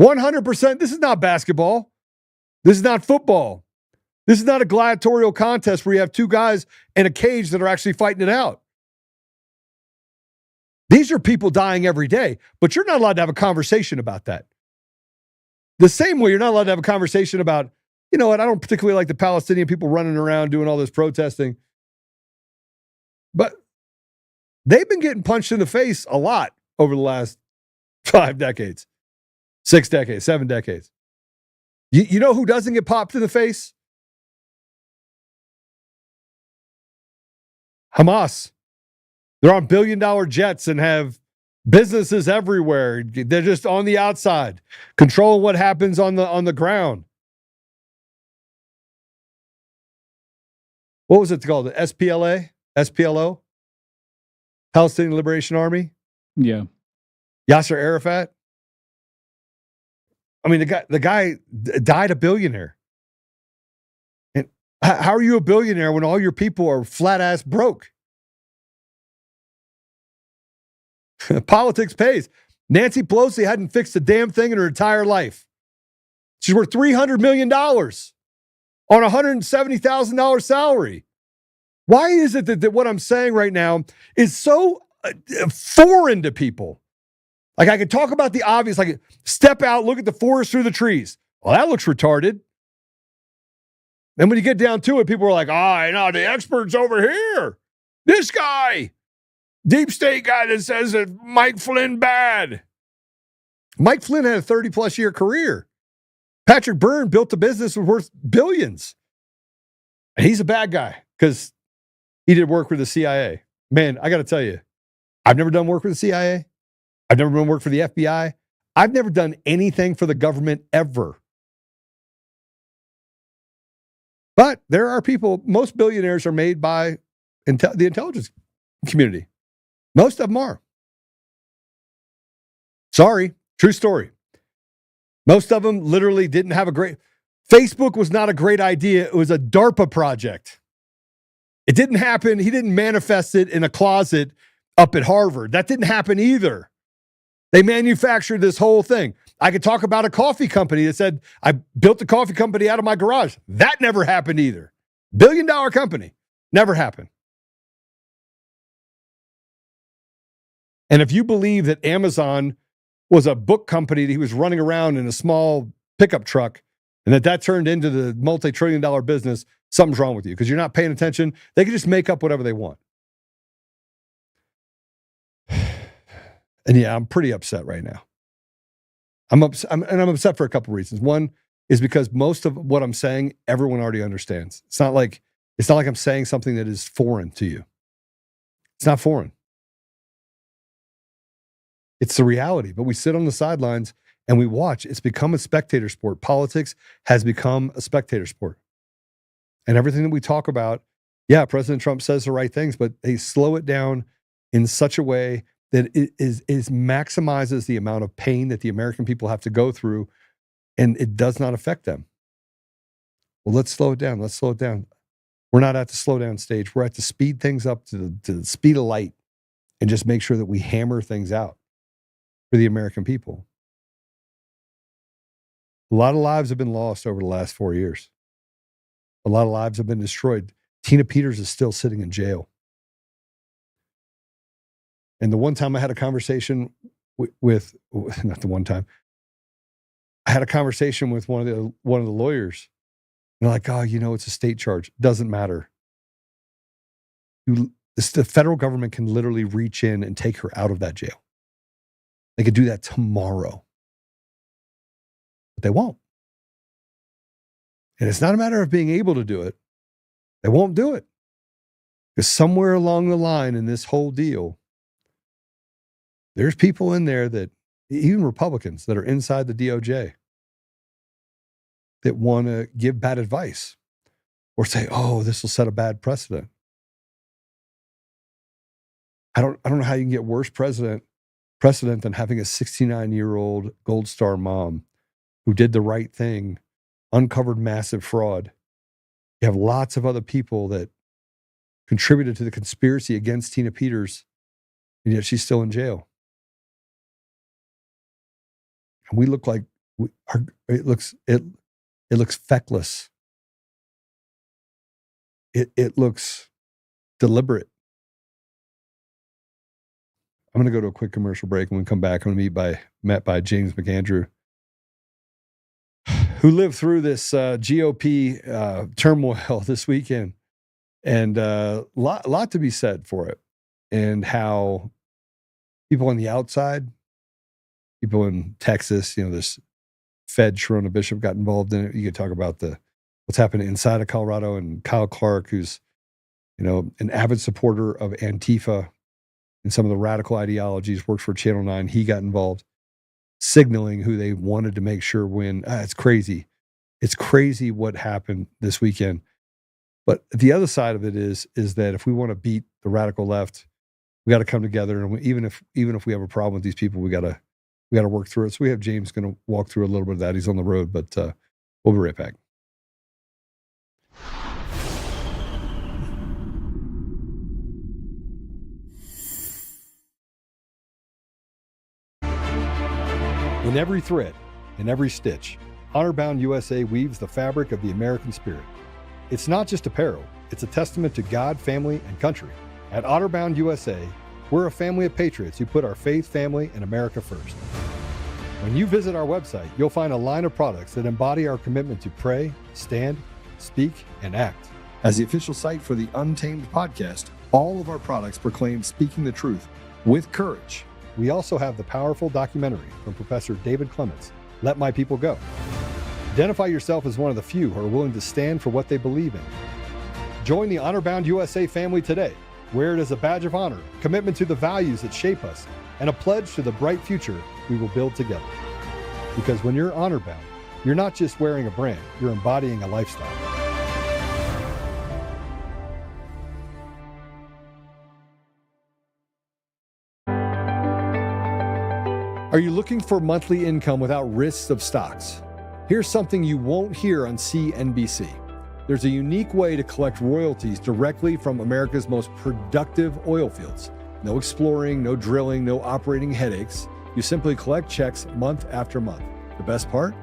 100%. This is not basketball. This is not football. This is not a gladiatorial contest where you have two guys in a cage that are actually fighting it out. These are people dying every day, but you're not allowed to have a conversation about that. The same way you're not allowed to have a conversation about, you know what, I don't particularly like the Palestinian people running around doing all this protesting. But they've been getting punched in the face a lot over the last 5 decades, 6 decades, 7 decades. You know who doesn't get popped in the face? Hamas. They're on billion-dollar jets and have businesses everywhere. They're just on the outside, controlling what happens on the ground. What was it called? The SPLA? SPLO? Palestinian Liberation Army? Yeah. Yasser Arafat? I mean, the guy died a billionaire. And how are you a billionaire when all your people are flat-ass broke? Politics pays. Nancy Pelosi hadn't fixed a damn thing in her entire life. She's worth $300 million on a $170,000 salary. Why is it that what I'm saying right now is so foreign to people? Like, I could talk about the obvious, like step out, look at the forest through the trees. Well, that looks retarded. Then when you get down to it, people are like, I know the expert's over here. This guy, deep state guy that says that Mike Flynn bad. Mike Flynn had a 30-plus year career. Patrick Byrne built a business worth billions. And he's a bad guy because he did work with the CIA. Man, I got to tell you, I've never done work with the CIA. I've never done work for the FBI. I've never done anything for the government ever. But there are people, most billionaires are made by the intelligence community. Most of them are. Sorry, true story. Most of them literally didn't have Facebook was not a great idea. It was a DARPA project. It didn't happen. He didn't manifest it in a closet up at Harvard. That didn't happen either. They manufactured this whole thing. I could talk about a coffee company that said, I built a coffee company out of my garage. That never happened either. $1 billion company. Never happened. And if you believe that Amazon was a book company that he was running around in a small pickup truck and that turned into the multi-trillion-dollar business, something's wrong with you because you're not paying attention. They can just make up whatever they want. And yeah, I'm pretty upset right now. I'm upset for a couple reasons. One is because most of what I'm saying, everyone already understands. It's not like I'm saying something that is foreign to you. It's not foreign. It's the reality. But we sit on the sidelines and we watch. It's become a spectator sport. Politics has become a spectator sport. And everything that we talk about, yeah, President Trump says the right things, but they slow it down in such a way that it maximizes the amount of pain that the American people have to go through, and it does not affect them. Well, let's slow it down. Let's slow it down. We're not at the slow down stage. We're at to speed things up to the speed of light and just make sure that we hammer things out for the American people. A lot of lives have been lost over the last 4 years. A lot of lives have been destroyed. Tina Peters is still sitting in jail. And the one time I had a conversation with not the one time, I had a conversation with one of the lawyers. And they're like, oh, it's a state charge. Doesn't matter. The federal government can literally reach in and take her out of that jail. They could do that tomorrow. But they won't. And it's not a matter of being able to do it. They won't do it. Because somewhere along the line in this whole deal, there's people in there that, even Republicans that are inside the DOJ, that want to give bad advice or say, oh, this will set a bad precedent. I don't know how you can get worse precedent than having a 69-year-old Gold Star mom who did the right thing, uncovered massive fraud. You have lots of other people that contributed to the conspiracy against Tina Peters, and yet she's still in jail. And we look like it looks feckless. It looks deliberate. I'm going to go to a quick commercial break. When we come back, I'm going to be met by James McAndrew, who lived through this GOP turmoil this weekend, and lot to be said for it, and how people on the outside, people in Texas, this Fed Sharona Bishop got involved in it. You could talk about what's happening inside of Colorado, and Kyle Clark, who's an avid supporter of Antifa and some of the radical ideologies, works for Channel 9. He got involved, signaling who they wanted to make sure win. It's crazy. It's crazy what happened this weekend. But the other side of it is that if we want to beat the radical left, we got to come together. And even if we have a problem with these people, we got to work through it. So we have James going to walk through a little bit of that. He's on the road, but we'll be right back. In every thread, in every stitch, Honor-Bound USA weaves the fabric of the American spirit. It's not just apparel, it's a testament to God, family, and country. At Honor-Bound USA, we're a family of patriots who put our faith, family, and America first. When you visit our website, you'll find a line of products that embody our commitment to pray, stand, speak, and act. As the official site for the Untamed podcast, all of our products proclaim speaking the truth with courage. We also have the powerful documentary from Professor David Clements, Let My People Go. Identify yourself as one of the few who are willing to stand for what they believe in. Join the Honor-Bound USA family today. Wear it as a badge of honor, commitment to the values that shape us, and a pledge to the bright future we will build together. Because when you're honor-bound, you're not just wearing a brand, you're embodying a lifestyle. Are you looking for monthly income without risks of stocks? Here's something you won't hear on CNBC. There's a unique way to collect royalties directly from America's most productive oil fields. No exploring, no drilling, no operating headaches. You simply collect checks month after month. The best part?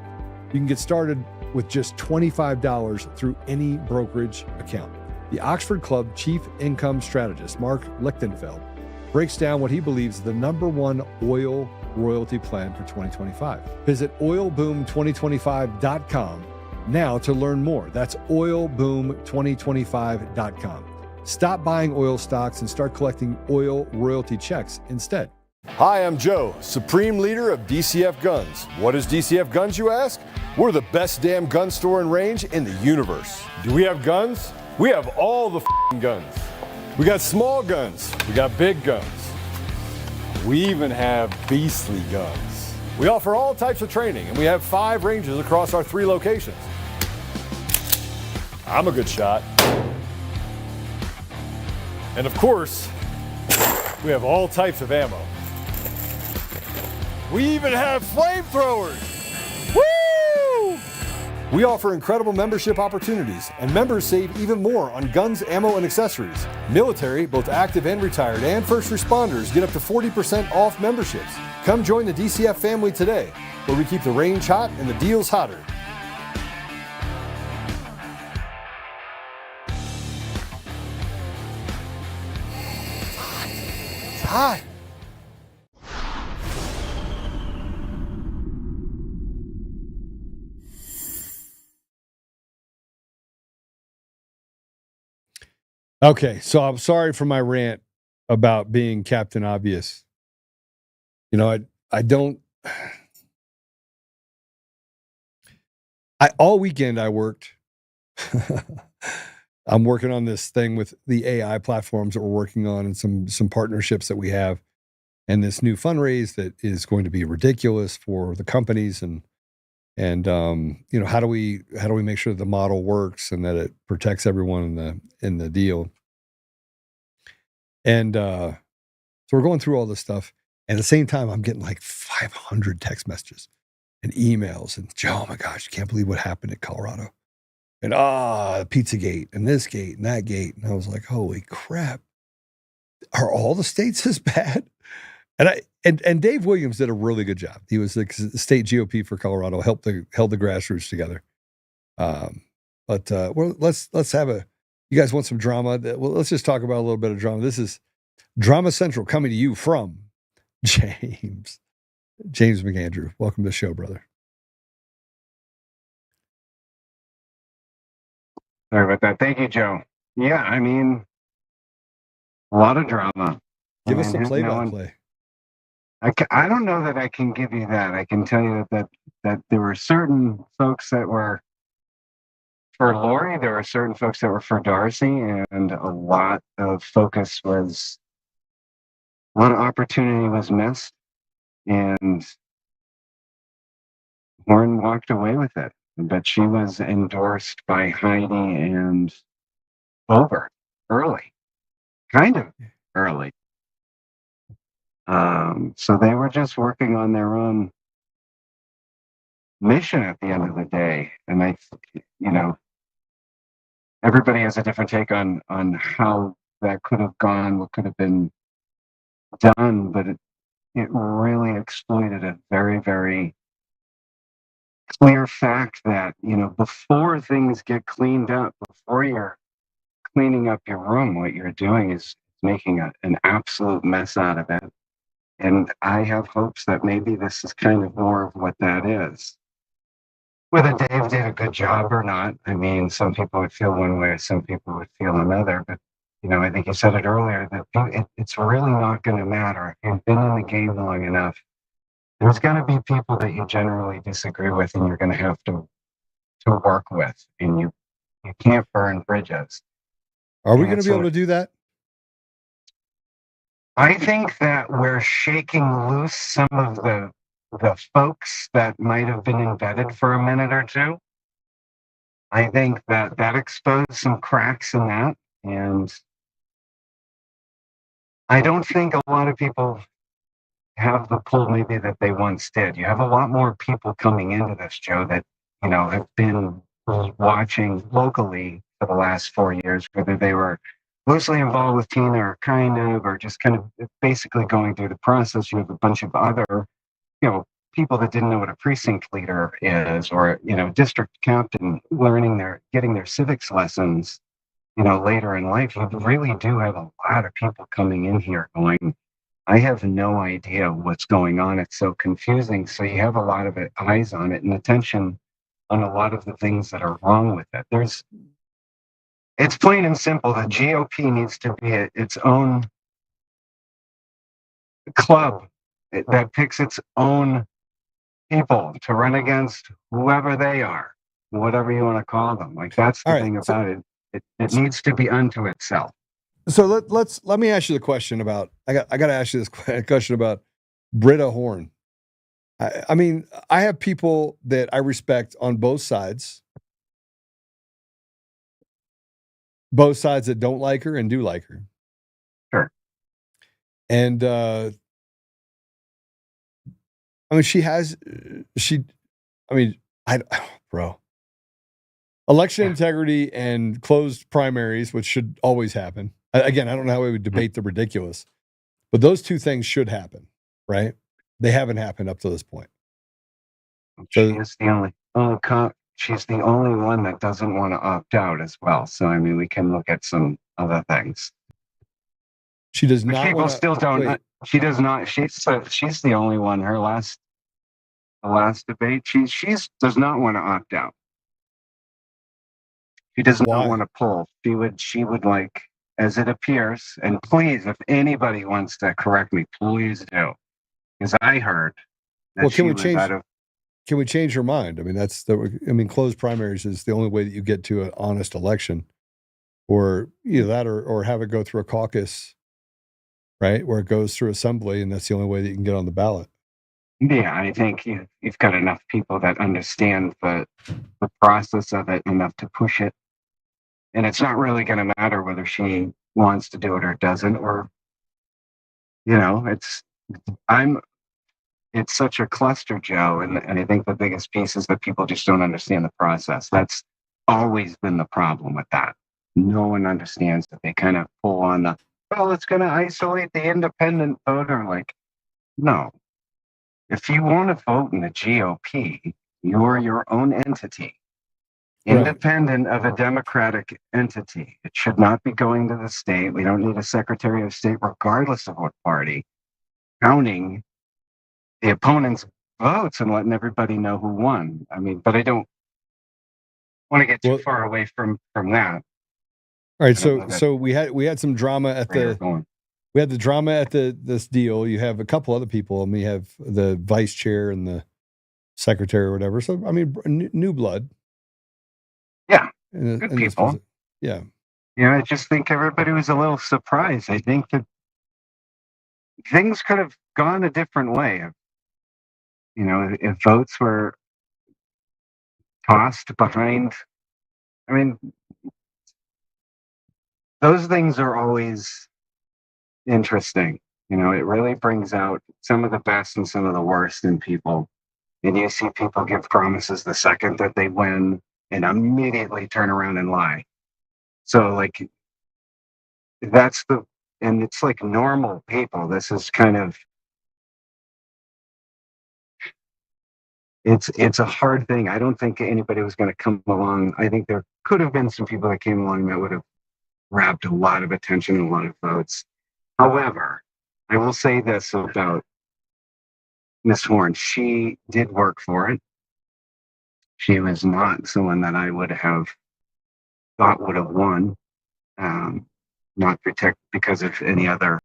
You can get started with just $25 through any brokerage account. The Oxford Club Chief Income Strategist, Mark Lichtenfeld, breaks down what he believes is the #1 oil royalty plan for 2025. Visit oilboom2025.com now to learn more. That's oilboom2025.com. Stop buying oil stocks and start collecting oil royalty checks instead. Hi, I'm Joe, Supreme Leader of DCF Guns. What is DCF Guns, you ask? We're the best damn gun store and range in the universe. Do we have guns? We have all the guns. We got small guns. We got big guns. We even have beastly guns. We offer all types of training, and we have 5 ranges across our 3 locations. I'm a good shot. And of course, we have all types of ammo. We even have flamethrowers. Woo! We offer incredible membership opportunities, and members save even more on guns, ammo, and accessories. Military, both active and retired, and first responders get up to 40% off memberships. Come join the DCF family today, where we keep the range hot and the deals hotter. It's hot. Okay, so I'm sorry for my rant about being Captain Obvious. You know, I don't. All weekend I worked. I'm working on this thing with the AI platforms that we're working on, and some partnerships that we have, and this new fundraise that is going to be ridiculous for the companies, and you know, how do we make sure the model works and that it protects everyone in the deal. And so we're going through all this stuff, and at the same time I'm getting like 500 text messages and emails, and oh my gosh, you can't believe what happened in Colorado, and Pizzagate and this gate and that gate. And I was like, holy crap, are all the states as bad? And Dave Williams did a really good job. He was the state GOP for Colorado, held the grassroots together. Well, let's have you guys want some drama? Well, let's just talk about a little bit of drama. This is Drama Central coming to you from James McAndrew. Welcome to the show, brother. Sorry about that. Thank you, Joe. Yeah, I mean, a lot of drama. Give us a play-by-play. I don't know that I can give you that. I can tell you that there were certain folks that were for Lori, there were certain folks that were for Darcy, and a lot of opportunity was missed, and Warren walked away with it. But she was endorsed by Heidi and Over early, kind of early. So they were just working on their own mission at the end of the day. And everybody has a different take on how that could have gone, what could have been done, but it really exploited a very, very clear fact that, before things get cleaned up, before you're cleaning up your room, what you're doing is making an absolute mess out of it. And I have hopes that maybe this is kind of more of what that is. Whether Dave did a good job or not, I mean, some people would feel one way, some people would feel another. But, I think you said it earlier, that it's really not going to matter. If you've been in the game long enough, there's going to be people that you generally disagree with, and you're going to have to work with. And you can't burn bridges. Are we going to be able to do that? I think that we're shaking loose some of the folks that might have been embedded for a minute or two. I think that exposed some cracks in that. And I don't think a lot of people have the pull maybe that they once did. You have a lot more people coming into this, Joe, that, have been watching locally for the last 4 years, whether they were loosely involved with Tina or just kind of basically going through the process. You have a bunch of other, people that didn't know what a precinct leader is, or, district captain getting their civics lessons, later in life. You really do have a lot of people coming in here going, I have no idea what's going on. It's so confusing. So you have a lot of eyes on it and attention on a lot of the things that are wrong with it. It's plain and simple. The GOP needs to be its own club that picks its own people to run against whoever they are, whatever you want to call them. Like, that's the thing about it. It needs to be unto itself. So let me ask you the question about, I got to ask you this question about Britta Horn. I mean, I have people that I respect on both sides that don't like her and do like her. Sure. And, I mean, bro, election integrity and closed primaries, which should always happen. Again, I don't know how we would debate the ridiculous, but those two things should happen, right? They haven't happened up to this point. So she's the only one that doesn't want to opt out as well. So, I mean, we can look at some other things. She does not. People still don't. Wait. She does not. She's the only one. The last debate, she does not want to opt out. She does not want to pull. She would like as it appears, and please, if anybody wants to correct me, please do, because I heard that Well, she was out of. can we change her mind? I mean, closed primaries is the only way that you get to an honest election, or either that or have it go through a caucus, right? Where it goes through assembly, and that's the only way that you can get on the ballot. Yeah, I think you've got enough people that understand the process of it enough to push it. And it's not really going to matter whether she wants to do it or doesn't, or, it's such a cluster, Joe. And I think the biggest piece is that people just don't understand the process. That's always been the problem with that. No one understands that. They kind of pull on it's going to isolate the independent voter. Like, no. If you want to vote in the GOP, you're your own entity. Independent of a democratic entity. It should not be going to the state. We don't need a Secretary of State, regardless of what party, counting the opponent's votes and letting everybody know who won. I mean, but I don't want to get too far away from that. All right, so we had some drama at this deal. You have a couple other people, and we have the vice chair and the secretary or whatever. So I mean, new blood. Yeah, good people. Yeah. I just think everybody was a little surprised. I think that things could have gone a different way. If votes were tossed behind. I mean, those things are always interesting. It really brings out some of the best and some of the worst in people. And you see people give promises the second that they win and immediately turn around and lie. So like, and it's like normal people. This is kind of, it's a hard thing. I don't think anybody was going to come along. I think there could have been some people that came along that would have grabbed a lot of attention and a lot of votes. However, I will say this about Miss Horn. She did work for it. She was not someone that I would have thought would have won, not because of any other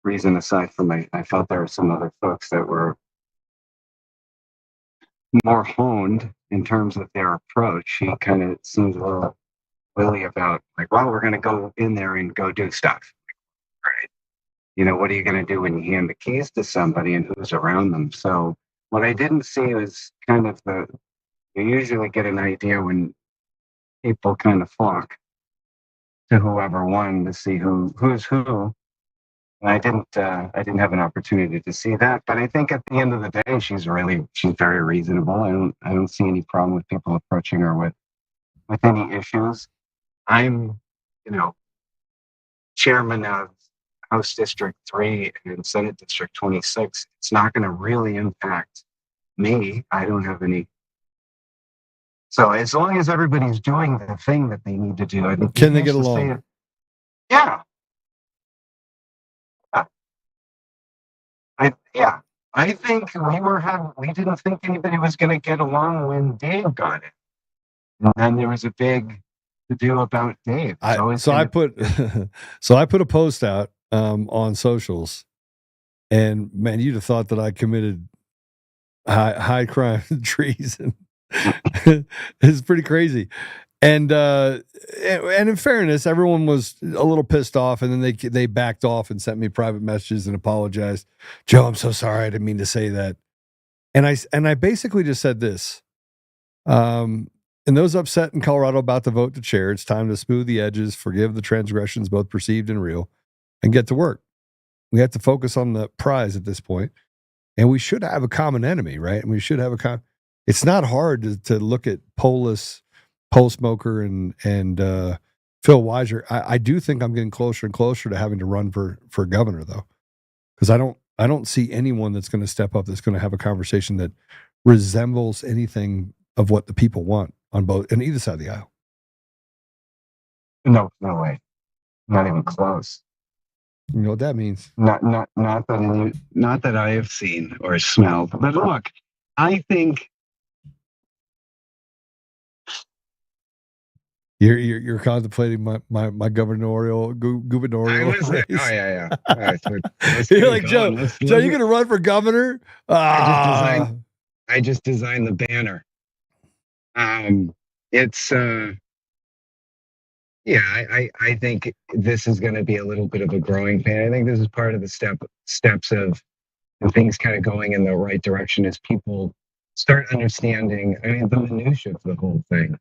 reason aside from I felt there were some other folks that were more honed in terms of their approach. She kind of seems a little willy about like, well, we're going to go in there and go do stuff. Right. What are you going to do when you hand the keys to somebody and who's around them? So what I didn't see was kind of you usually get an idea when people kind of flock to whoever won to see who's who. And I didn't have an opportunity to see that, but I think at the end of the day, she's very reasonable. I don't see any problem with people approaching her with any issues. I'm, chairman of House District 3 and Senate District 26. It's not going to really impact me. I don't have any. So as long as everybody's doing the thing that they need to do, I think. Can they get along? Yeah. I think we didn't think anybody was going to get along when Dave got it. And then there was a big to do about Dave. I put a post out on socials, and man, you'd have thought that I committed high crime treason. It's pretty crazy. And in fairness, everyone was a little pissed off, and then they backed off and sent me private messages and apologized. Joe, I'm so sorry. I didn't mean to say that. And I basically just said this. And those upset in Colorado about the vote to chair, it's time to smooth the edges, forgive the transgressions, both perceived and real, and get to work. We have to focus on the prize at this point, and we should have a common enemy, right? And we should have it's not hard to look at Polis, Pole Smoker, and Phil Weiser. I do think I'm getting closer and closer to having to run for governor, though, because I don't see anyone that's going to step up that's going to have a conversation that resembles anything of what the people want on either side of the aisle. No way, not even close. You know what that means? Not that I have seen or smelled. But look, I think You're contemplating my gubernatorial Oh race. yeah. All right, so let's You're get like, it Joe, going. Joe, you gonna run for governor? I just designed the banner. It's yeah, I think this is going to be a little bit of a growing pain. I think this is part of the steps of things kind of going in the right direction as people start understanding. I mean, the minutia of the whole thing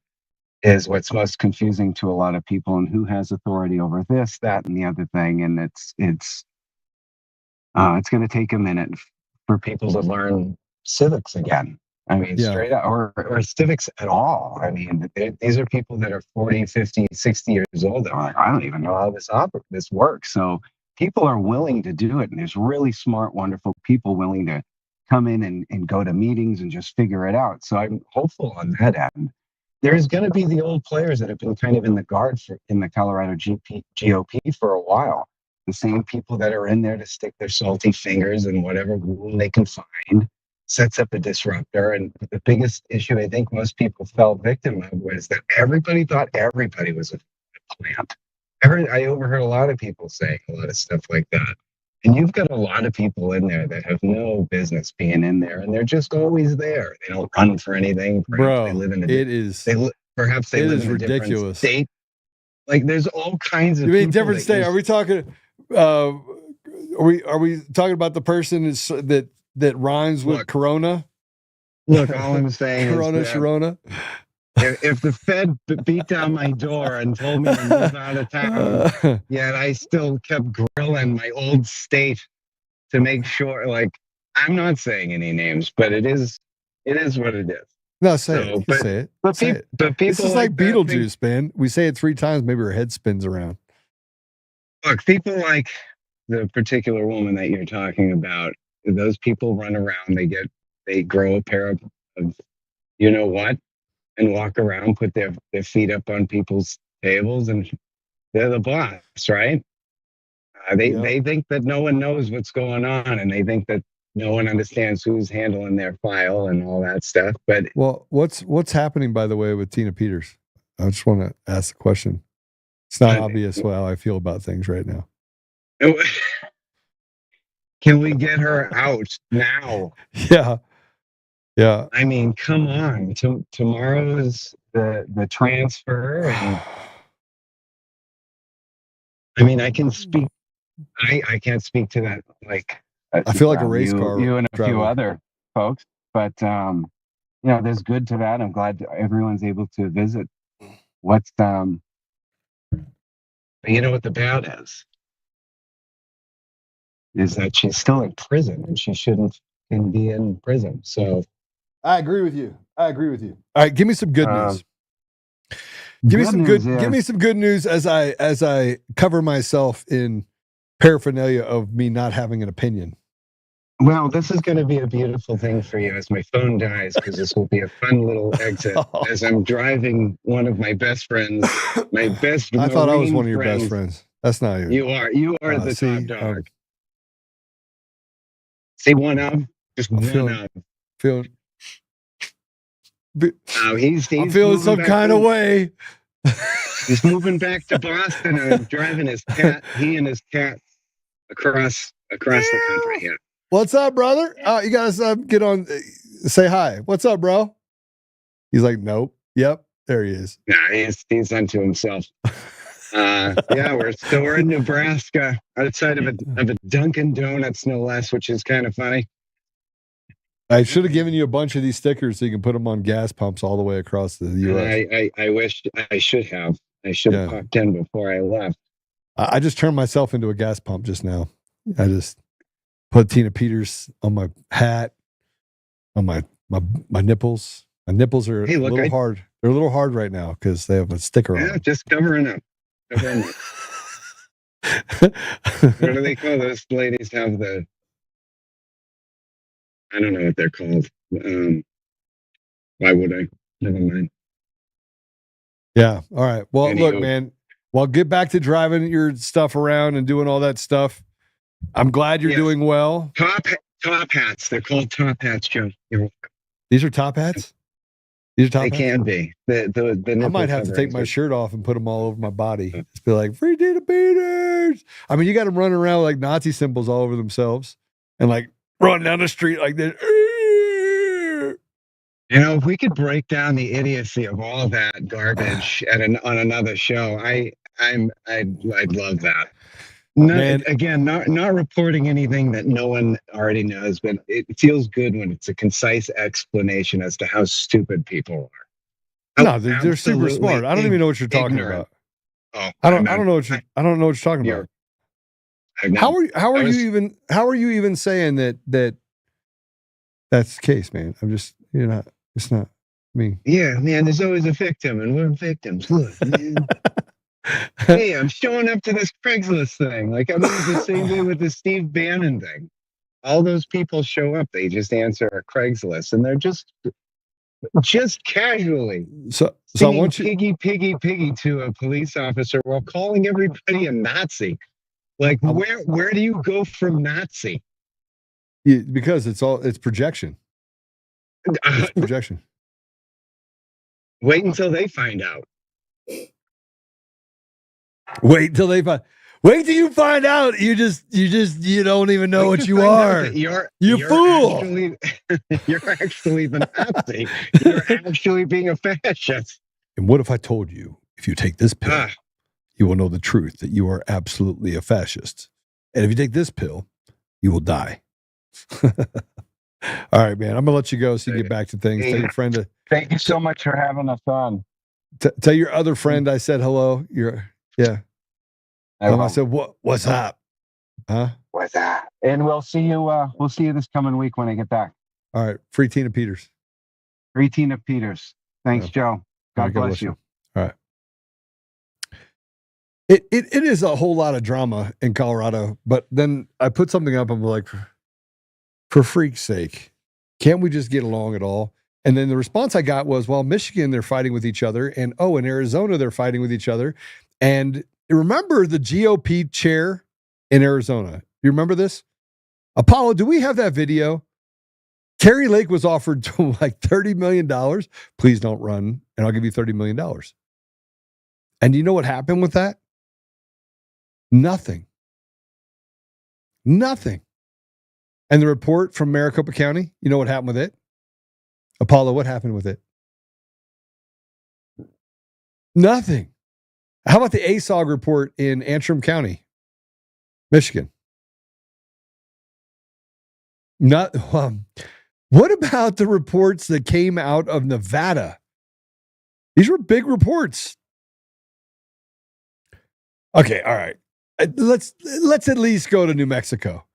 is what's most confusing to a lot of people, and who has authority over this, that, and the other thing. And it's going to take a minute for people to learn civics again. I mean, Yeah. straight up, or civics at all. I mean, these are people that are 40, 50, 60 years old. They're like, I don't even know how this works. So people are willing to do it. And there's really smart, wonderful people willing to come in and go to meetings and just figure it out. So I'm hopeful on that end. There's going to be the old players that have been kind of in the guard in the Colorado GOP for a while. The same people that are in there to stick their salty fingers in whatever room they can find, sets up a disruptor. And the biggest issue I think most people fell victim of was that everybody thought everybody was a plant. I overheard a lot of people saying a lot of stuff like that. And you've got a lot of people in there that have no business being in there, and they're just always there. They don't run for anything. Bro, they live in perhaps they live in a different state. Like there's all kinds of. You mean different state? Are we talking? Are we talking about the person that rhymes with Corona? Look, all I'm saying Corona, is Sharona. If the Fed beat down my door and told me to move out of town, yet I still kept grilling my old state to make sure, like, I'm not saying any names, but it is what it is. No, say it. Say it. But say it. But people this is like Beetlejuice, man. We say it 3 times, maybe our head spins around. Look, people like the particular woman that you're talking about, those people run around, they grow a pair of you know what, and walk around, put their feet up on people's tables, and they're the boss, right? They think that no one knows what's going on, and they think that no one understands who's handling their file and all that stuff. But what's happening, by the way, with Tina Peters? I just want to ask the question. It's not obvious how I feel about things right now. Can we get her out now? Yeah. I mean, come on. Tomorrow is the transfer. And, I mean, I can speak. I can't speak to that. Like, I feel like a race car. You and a few other folks, but there's good to that. I'm glad everyone's able to visit. What's you know what the bad is that she's still in prison and she shouldn't be in prison. So I agree with you. All right, give me some good news. Give me some good news as I cover myself in paraphernalia of me not having an opinion. Well, this is going to be a beautiful thing for you as my phone dies, because this will be a fun little exit as I'm driving one of my best friends, my best. I thought I was one of your best friends. That's not you. You are the top dog. See, one of, just one of. I'm feeling some kind of way. He's moving back to Boston and driving his cat. He and his cat across the country here. What's up, brother? You guys get on. Say hi. What's up, bro? He's like, nope. Yep, there he is. Yeah, he's unto himself. We're in Nebraska, outside of a Dunkin' Donuts, no less, which is kind of funny. I should have given you a bunch of these stickers so you can put them on gas pumps all the way across the U.S. I wish I should have. I should have popped in before I left. I just turned myself into a gas pump just now. I just put Tina Peters on my hat, on my nipples. My nipples are a little hard. They're a little hard right now because they have a sticker on. Yeah, just covering up. What do they call those ladies? Have the, I don't know what they're called. Why would I? Never mind. Yeah. All right. Well, look, man. Well, get back to driving your stuff around and doing all that stuff. I'm glad you're doing well. Top hats. They're called top hats, Joe. You're welcome. These are top hats? These are top They hats? can be. The I nipple might have to take coverings my are- shirt off and put them all over my body. Just be like, free Tina Peters. I mean, you got them running around with like Nazi symbols all over themselves and like running down the street like this. You know, if we could break down the idiocy of all that garbage on another show, I'd love that. Man. Not reporting anything that no one already knows, but it feels good when it's a concise explanation as to how stupid people are. No, they're super smart. I don't even know what you're talking ignorant. about. Oh, I don't know what you're talking about. How are you even saying that that's the case, man? I'm just it's not me. Yeah, man, there's always a victim, and we're victims. Look, man. Hey, I'm showing up to this Craigslist thing. Like, I mean, the same way with the Steve Bannon thing. All those people show up, they just answer a Craigslist, and they're just casually so I want you piggy to a police officer while calling everybody a Nazi. Like, where do you go from Nazi? because it's projection. It's projection. Wait until they find out. Wait till you find out. You don't even know what you are. You're fool. You're actually the Nazi. You're actually being a fascist. And what if I told you, if you take this pill, you will know the truth that you are absolutely a fascist. And if you take this pill, you will die. All right, man. I'm gonna let you go so you get back to things. Tell your friend Thank you so much for having us on. Tell your other friend I said hello. I said what's up? Huh? What's up? And we'll see you this coming week when I get back. All right. Free Tina Peters. Free Tina Peters. Thanks, Joe. God bless you. All right. It is a whole lot of drama in Colorado, but then I put something up. I'm like, for freak's sake, can't we just get along at all? And then the response I got was, well, Michigan, they're fighting with each other. And in Arizona, they're fighting with each other. And remember the GOP chair in Arizona? You remember this? Apollo, do we have that video? Carrie Lake was offered to like $30 million. Please don't run, and I'll give you $30 million. And you know what happened with that? Nothing. And the report from Maricopa County, you know what happened with it? Apollo, what happened with it? Nothing. How about the ASOG report in Antrim County, Michigan? What about the reports that came out of Nevada? These were big reports. Okay, all right. Let's at least go to New Mexico.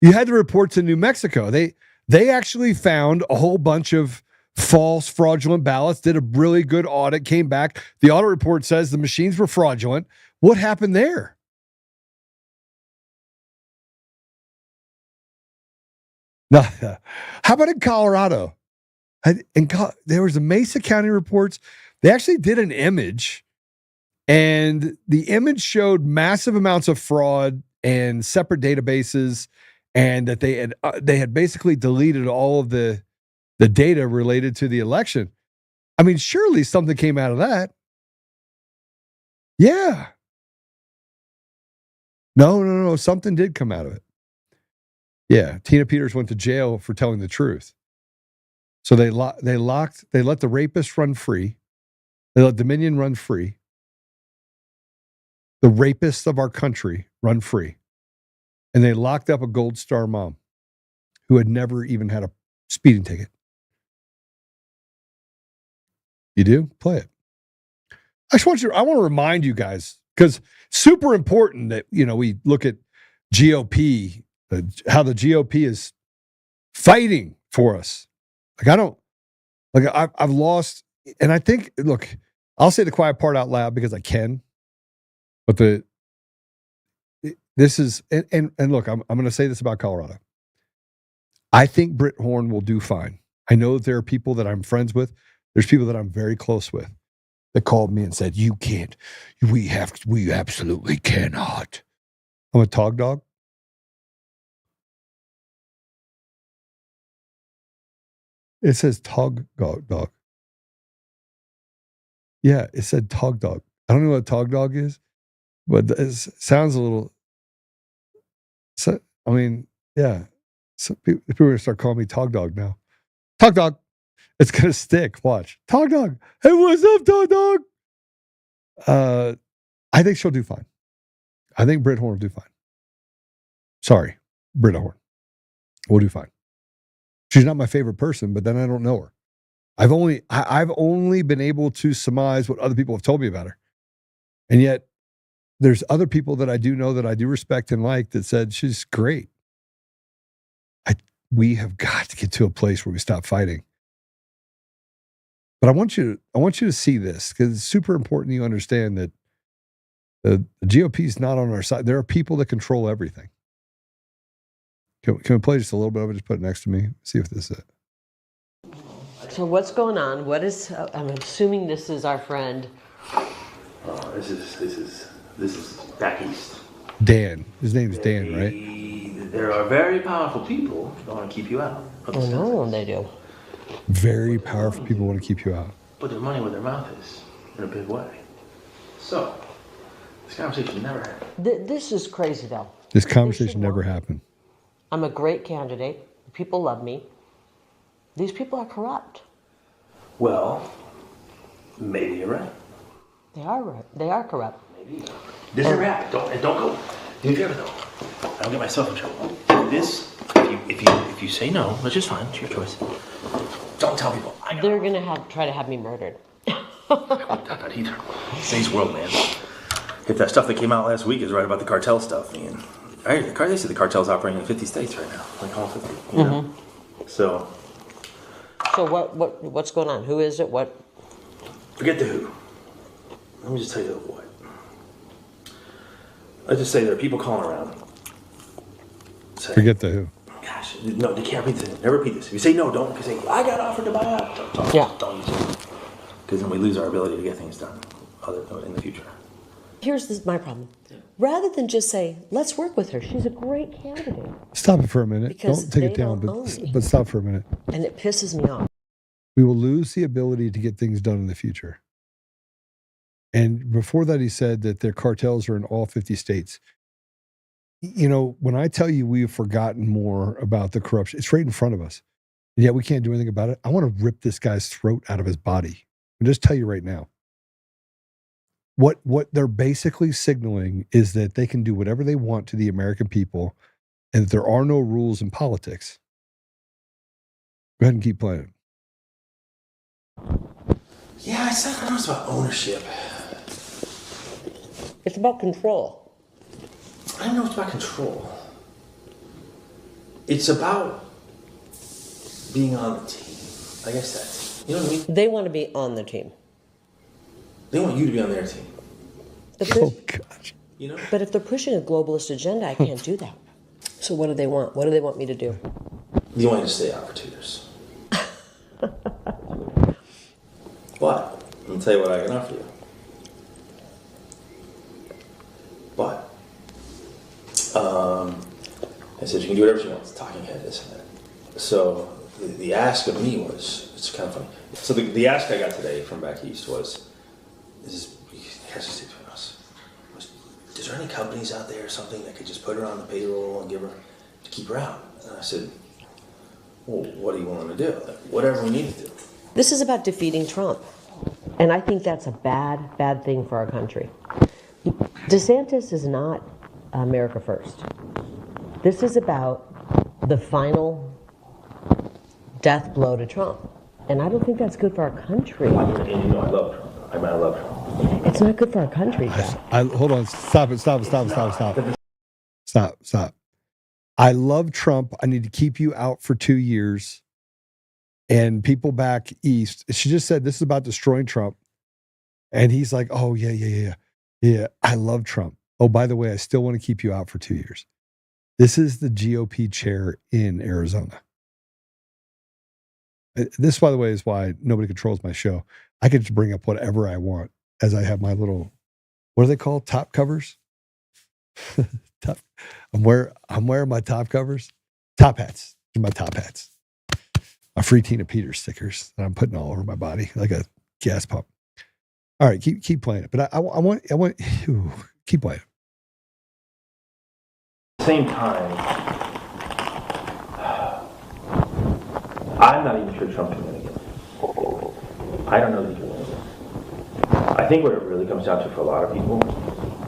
You had the reports in New Mexico. They actually found a whole bunch of false, fraudulent ballots, did a really good audit, came back. The audit report says the machines were fraudulent. What happened there? No. How about in Colorado? There was a Mesa County reports. They actually did an image, and the image showed massive amounts of fraud and separate databases, and that they had basically deleted all of the data related to the election. I mean, surely something came out of that. Yeah. No. Something did come out of it. Yeah. Tina Peters went to jail for telling the truth. So they let the rapist run free. They let Dominion run free. The rapists of our country run free. And they locked up a Gold Star mom who had never even had a speeding ticket. You do? Play it. I want to remind you guys, because super important that, we look at GOP, how the GOP is fighting for us. I've lost, and I think, look, I'll say the quiet part out loud because I can, but this is, and look, I'm going to say this about Colorado. I think Britt Horn will do fine. I know that there are people that I'm friends with. There's people that I'm very close with that called me and said, you can't, we absolutely cannot. I'm a tog dog. It says tog dog. Yeah, it said Tog Dog. I don't know what Tog Dog is, but it sounds a little. So, I mean, yeah. So people are going to start calling me Tog Dog now. Tog Dog. It's going to stick. Watch. Tog Dog. Hey, what's up, Tog Dog? I think she'll do fine. I think Britt Horn will do fine. Sorry, Britta Horn. We'll do fine. She's not my favorite person, but then I don't know her. I've only been able to surmise what other people have told me about her. And yet there's other people that I do know that I do respect and like that said she's great. We have got to get to a place where we stop fighting. But I want you to see this because it's super important you understand that the GOP is not on our side. There are people that control everything. Can we play just a little bit of it? Just put it next to me. See if this is it. So what's going on? What is? I'm assuming this is our friend. This is back east. Dan. His name's Dan, right? There are very powerful people who want to keep you out. Oh no, they do. Very powerful people want to keep you out. Put their money where their mouth is in a big way. So this conversation never happened. This is crazy, though. This conversation never happened. I'm a great candidate. People love me. These people are corrupt. Well, maybe you're right. They are right. They are corrupt. Maybe. This never happened. Don't go. If you ever though, I don't get myself in trouble. This, if you say no, which is fine, it's your choice. Don't tell people. They're gonna try to have me murdered. I wouldn't doubt that either. Today's world, man. If that stuff that came out last week is right about the cartel stuff, man. Right, they say the cartel's operating in 50 states right now, like all 50. You know? So what's going on? Who is it? What? Forget the who. Let me just tell you the what. Let's just say there are people calling around. Say, forget the who. Gosh, no, they can't repeat this. Never repeat this. If you say no, don't. Because say I got offered to buy out. Don't use it. Because then we lose our ability to get things done in the future. Here's my problem. Rather than just say, let's work with her. She's a great candidate. Stop it for a minute. Because don't take it down, but stop for a minute. And it pisses me off. We will lose the ability to get things done in the future. And before that, he said that their cartels are in all 50 states. You know, when I tell you we've forgotten more about the corruption, it's right in front of us. And yet we can't do anything about it. I want to rip this guy's throat out of his body. And just tell you right now. What they're basically signaling is that they can do whatever they want to the American people and that there are no rules in politics. Go ahead and keep playing. Yeah, I said it's about ownership. It's about control. I don't know it's about control. It's about being on the team. I guess that's, you know what I mean? They want to be on the team. They want you to be on their team. Oh, gosh. You know? But if they're pushing a globalist agenda, I can't do that. So what do they want? What do they want me to do? They want you to stay out for 2 years. But, I'll tell you what I can offer you. But, I said you can do whatever you want. It's talking head, this and that. So, the ask of me was, it's kind of funny. So the ask I got today from back east was, it has to stay between us. Is there any companies out there or something that could just put her on the payroll and give her, to keep her out? And I said, well, what are you willing to do? Like, whatever we need to do. This is about defeating Trump. And I think that's a bad thing for our country. DeSantis is not America first. This is about the final death blow to Trump. And I don't think that's good for our country. And you know I love Trump. I love Trump. It's not good for our country, Jeff. Hold on. Stop it. Stop. I love Trump. I need to keep you out for 2 years. And people back east, she just said this is about destroying Trump. And he's like, oh, yeah. I love Trump. Oh, by the way, I still want to keep you out for 2 years. This is the GOP chair in Arizona. This, by the way, is why nobody controls my show. I can just bring up whatever I want as I have my little, what are they called? Top covers? I'm wearing my top covers. Top hats. These are my top hats. My free Tina Peters stickers that I'm putting all over my body like a gas pump. All right, keep playing it. But I want keep playing it. At the same time, I'm not even sure Trump can win again. I don't know that he can win again. I think what it really comes down to for a lot of people,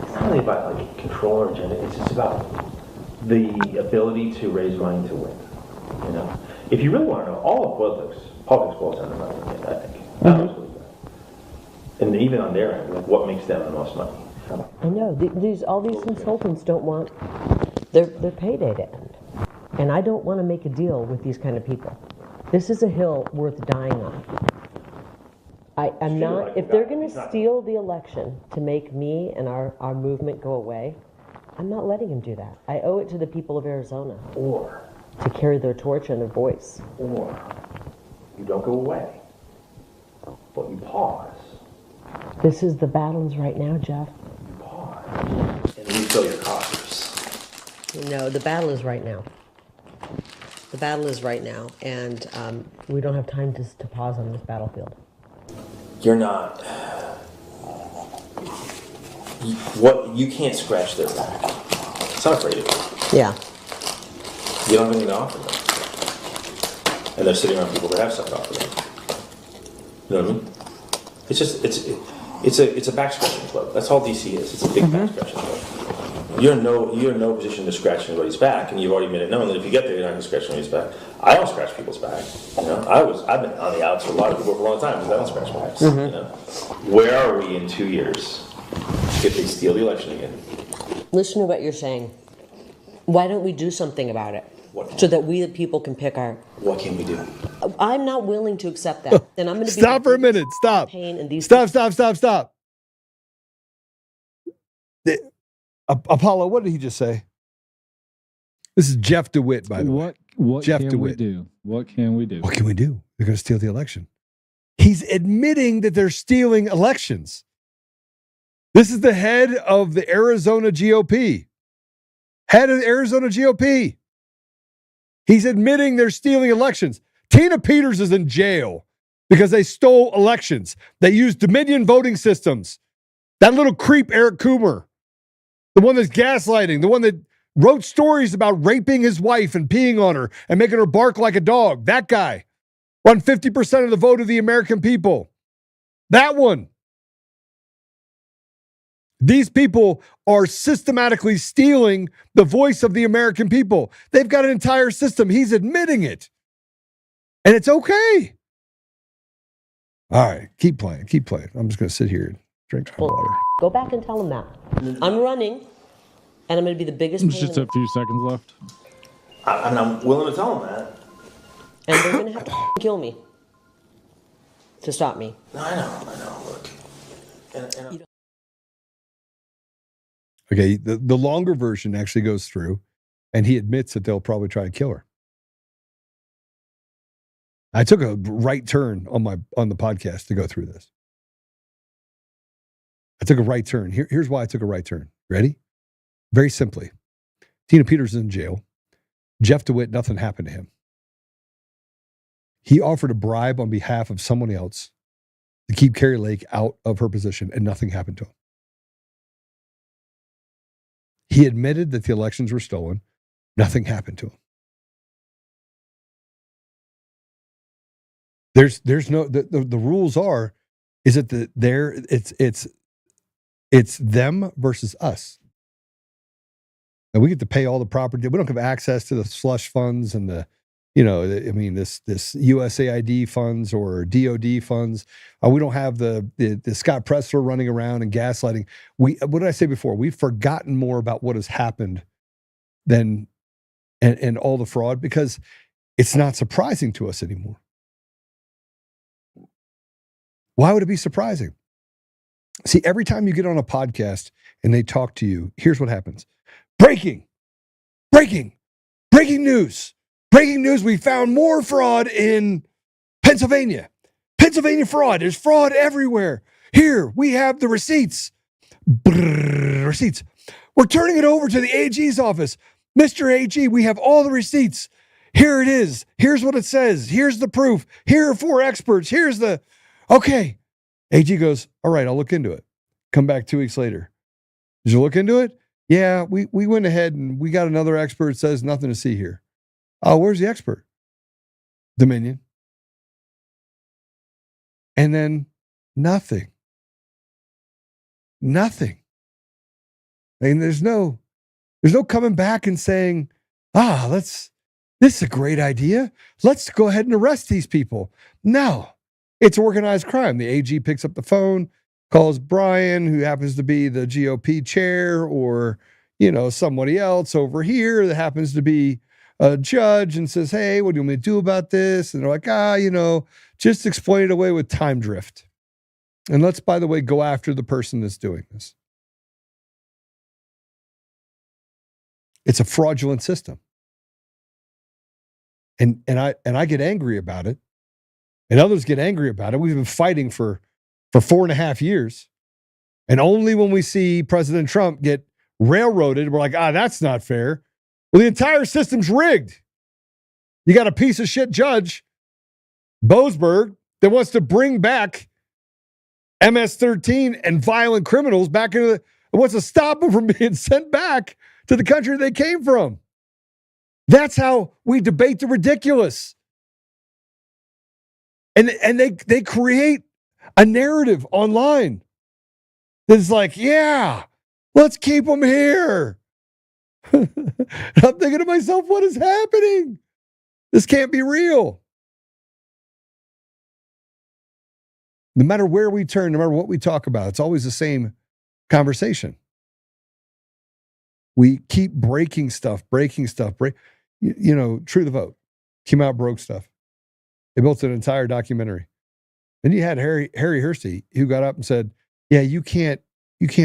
it's not really about like control or agenda. It's just about the ability to raise money to win. You know, if you really want to know, all of politics boils down to money. I think. That's really bad. And even on their end, like what makes them the most money? I know all these consultants don't want their payday to end, and I don't want to make a deal with these kind of people. This is a hill worth dying on. I'm not. Like if they're going to steal the election to make me and our movement go away, I'm not letting them do that. I owe it to the people of Arizona, Or to carry their torch and their voice. Or you don't go away, but you pause. This is the battles right now, Jeff. You pause and refill your coffers. No, the battle is right now. The battle is right now, and we don't have time to pause on this battlefield. You're not. You can't scratch their back. It's not afraid of you. Yeah. You don't have anything to offer them, and they're sitting around people that have stuff to offer them. You know what I mean? It's just it's a back scratching club. That's all DC is. It's a big back scratching club. You're in no position to scratch anybody's back, and you've already made it known that if you get there, you're not going to scratch anybody's back. I don't scratch people's back. You know, I've been on the outs for a lot of people for a long time because I don't scratch backs. You know, where are we in 2 years if they steal the election again? Listen to what you're saying. Why don't we do something about it? So that we, the people, can pick our... What can we do? I'm not willing to accept that. And I'm going to Stop for a minute. Stop. Pain and these Stop. Apollo, what did he just say? This is Jeff DeWitt, by the way. What Jeff can DeWitt. we do? What can we do? What can we do? They're going to steal the election. He's admitting that they're stealing elections. This is the head of the Arizona GOP. Head of the Arizona GOP. He's admitting they're stealing elections. Tina Peters is in jail because they stole elections. They used Dominion voting systems. That little creep, Eric Coomer, the one that's gaslighting, the one that wrote stories about raping his wife and peeing on her and making her bark like a dog. That guy won 50% of the vote of the American people. That one. These people are systematically stealing the voice of the American people. They've got an entire system. He's admitting it. And it's okay. All right, keep playing. I'm just going to sit here and drink some water. Go back and tell them that. I'm running, and I'm going to be the biggest... There's just a few seconds left. I'm willing to tell them that. And they're going to have to kill me to stop me. No, I know. Look. And Okay, the longer version actually goes through, and he admits that they'll probably try to kill her. I took a right turn on the podcast to go through this. I took a right turn. Here's why I took a right turn. Ready? Very simply. Tina Peters is in jail. Jeff DeWitt, nothing happened to him. He offered a bribe on behalf of someone else to keep Carrie Lake out of her position, and nothing happened to him. He admitted that the elections were stolen. Nothing happened to him. There's no the rules is that it's them versus us. And we get to pay all the property. We don't have access to the slush funds and this USAID funds or DOD funds. We don't have the Scott Presler running around and gaslighting. What did I say before? We've forgotten more about what has happened than and all the fraud because it's not surprising to us anymore. Why would it be surprising? See, every time you get on a podcast and they talk to you, here's what happens. Breaking news. Breaking news, we found more fraud in Pennsylvania. Pennsylvania fraud. There's fraud everywhere. Here, we have the receipts. Receipts. We're turning it over to the AG's office. Mr. AG, we have all the receipts. Here it is. Here's what it says. Here's the proof. Here are 4 experts. Okay. AG goes, all right, I'll look into it. Come back 2 weeks later. Did you look into it? Yeah, we went ahead and we got another expert says nothing to see here. Oh, where's the expert? Dominion. And then nothing. Nothing. And there's no coming back and saying, this is a great idea. Let's go ahead and arrest these people. No, it's organized crime. The AG picks up the phone, calls Brian, who happens to be the GOP chair, or, somebody else over here that happens to be a judge, and says, hey, what do you want me to do about this? And they're like, just explain it away with time drift. And let's, by the way, go after the person that's doing this. It's a fraudulent system. And I get angry about it. And others get angry about it. We've been fighting for 4.5 years. And only when we see President Trump get railroaded, we're like, that's not fair. Well, the entire system's rigged. You got a piece of shit judge, Boasberg, that wants to bring back MS-13 and violent criminals back into wants to stop them from being sent back to the country they came from. That's how we debate the ridiculous. And they create a narrative online that's like, yeah, let's keep them here. I'm thinking to myself, what is happening? This can't be real. No matter where we turn, no matter what we talk about, it's always the same conversation. We keep breaking stuff. True the Vote came out, broke stuff. They built an entire documentary. Then you had Harry Hersey, who got up and said, yeah, you can't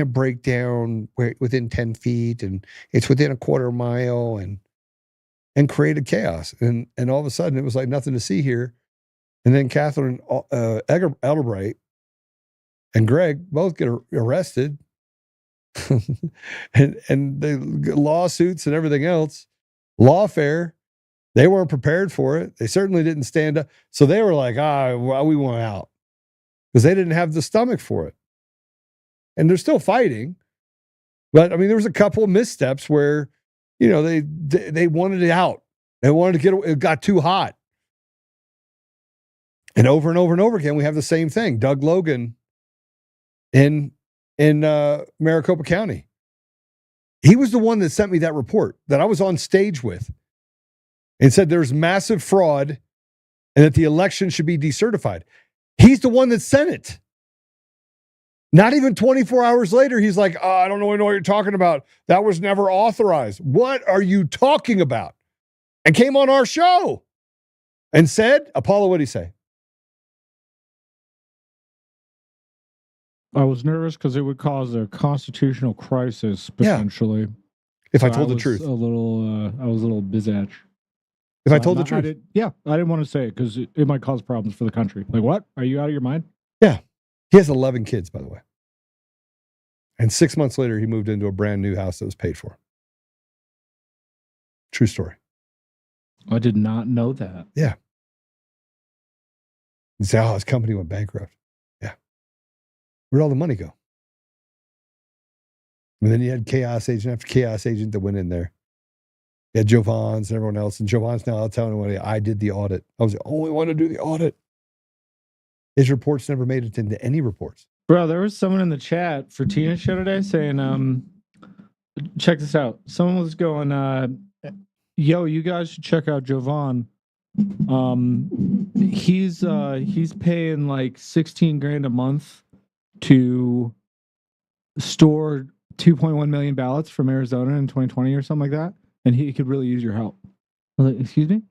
break down within 10 feet, and it's within a quarter mile, and created chaos. And all of a sudden it was like nothing to see here. And then Catherine Edelbright and Greg both get arrested. and the lawsuits and everything else, lawfare, they weren't prepared for it. They certainly didn't stand up. So they were like, we want out, because they didn't have the stomach for it. And they're still fighting. But I mean, there was a couple of missteps where, they wanted it out. They wanted to it got too hot. And over and over and over again, we have the same thing. Doug Logan in Maricopa County. He was the one that sent me that report that I was on stage with and said there's massive fraud and that the election should be decertified. He's the one that sent it. Not even 24 hours later, he's like, I don't know what you're talking about. That was never authorized. What are you talking about? And came on our show and said, Apollo, what'd he say? I was nervous because it would cause a constitutional crisis potentially. Yeah. If I told the truth. I was a little bizatch. If I told the truth. I didn't want to say it because it might cause problems for the country. Like, what? Are you out of your mind? Yeah. He has 11 kids, by the way. And 6 months later, he moved into a brand new house that was paid for. True story. I did not know that. Yeah. You say, his company went bankrupt. Yeah. Where'd all the money go? And then you had chaos agent after chaos agent that went in there. You had Joe Vons and everyone else. And Joe Vons now telling everybody, I did the audit. I was the only one to do the audit. His reports never made it into any reports. Bro, there was someone in the chat for Tina's show today saying, check this out. Someone was going, yo, you guys should check out Jovan. He's paying like $16,000 a month to store 2.1 million ballots from Arizona in 2020 or something like that. And he could really use your help. I was like, excuse me?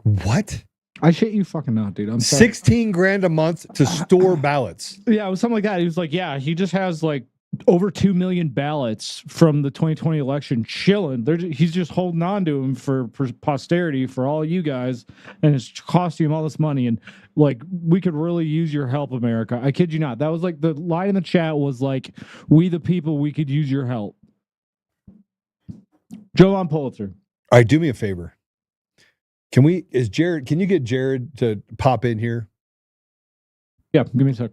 What? I shit you fucking not, dude. I'm sorry. $16,000 a month to store ballots. Yeah, it was something like that. He was like, yeah, he just has like over 2 million ballots from the 2020 election chilling. He's just holding on to them for posterity for all you guys, and it's costing him all this money. And like, we could really use your help, America. I kid you not. That was like the line in the chat was like, we the people, we could use your help. Jovan Pulitzer. All right, do me a favor. Can you get Jared to pop in here? Yeah, give me a sec.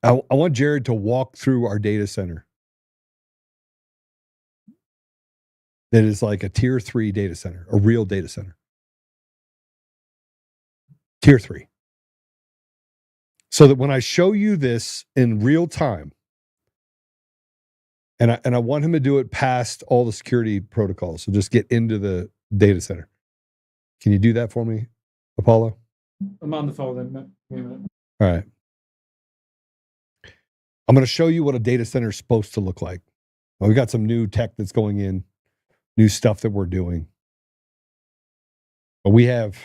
I want Jared to walk through our data center. That is like a tier 3 data center, a real data center. Tier 3. So that when I show you this in real time, and I want him to do it past all the security protocols, so just get into the data center. Can you do that for me, Apollo? I'm on the phone. Then. All right. I'm going to show you what a data center is supposed to look like. Well, we got some new tech that's going in, new stuff that we're doing. But we have,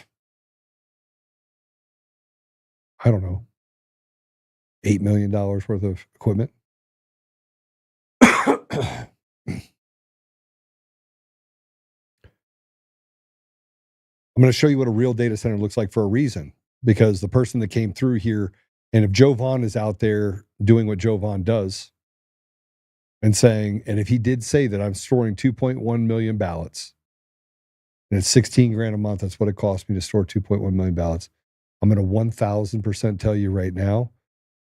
I don't know, $8 million worth of equipment. I'm going to show you what a real data center looks like for a reason, because the person that came through here, and if Joe Vaughn is out there doing what Joe Vaughn does and saying, and if he did say that I'm storing 2.1 million ballots and it's 16 grand a month, that's what it costs me to store 2.1 million ballots. I'm going to 1000% tell you right now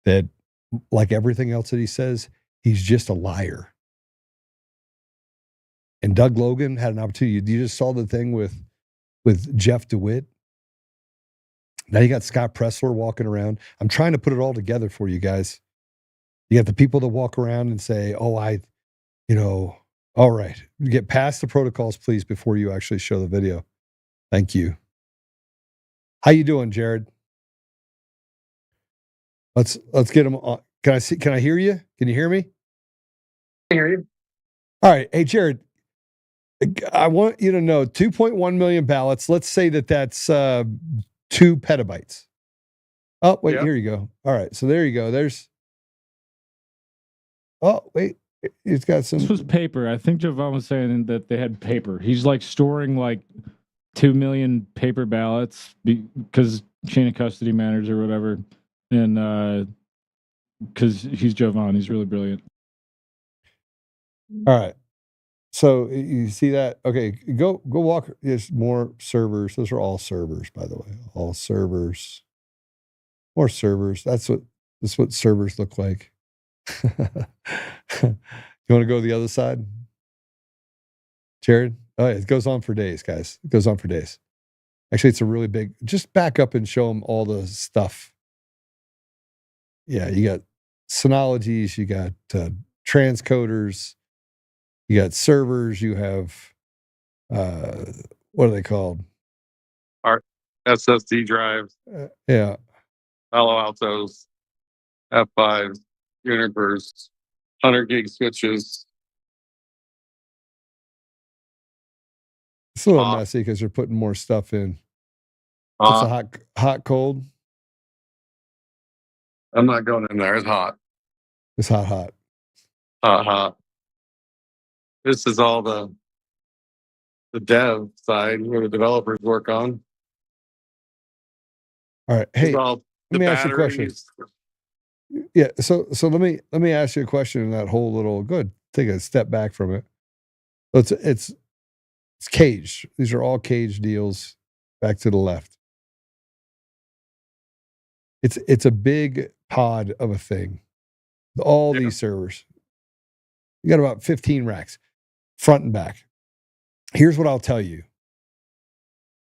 that, like everything else that he says, he's just a liar. And Doug Logan had an opportunity. You just saw the thing with Jeff DeWitt. Now you got Scott Pressler walking around. I'm trying to put it all together for you guys. You got the people that walk around and say, oh, all right. Get past the protocols, please, before you actually show the video. Thank you. How you doing, Jared? Let's get him on. Can I hear you? Can you hear me? I hear you. All right. Hey, Jared, I want you to know 2.1 million ballots. Let's say that's 2 petabytes. Oh, wait, Here you go. All right. So there you go. Wait, it's got some. This was paper. I think Jovan was saying that they had paper. He's like storing like 2 million paper ballots because chain of custody matters or whatever. And because he's Jovan, he's really brilliant. All right. So you see that? Okay, go walk. There's more servers. Those are all servers, by the way. All servers. More servers. That's what servers look like. You want to go to the other side, Jared? Oh, yeah, it goes on for days, guys. It goes on for days. Actually, it's a really big. Just back up and show them all the stuff. Yeah, you got Synologies, you got transcoders, you got servers, you have what are they called? Our SSD drives, Yeah, Palo Altos, F5s, Unibers, 100 gig switches. it's a little messy because they're putting more stuff in. It's a hot, cold. I'm not going in there. It's hot. It's hot. Hot. This is all the dev side where the developers work on. All right. Hey, let me ask you a question. Yeah. So let me ask you a question in that whole little. Good. Take a step back from it. It's caged. These are all caged deals. Back to the left. It's a big pod of a thing. All these servers. You got about 15 racks, front and back. Here's what I'll tell you.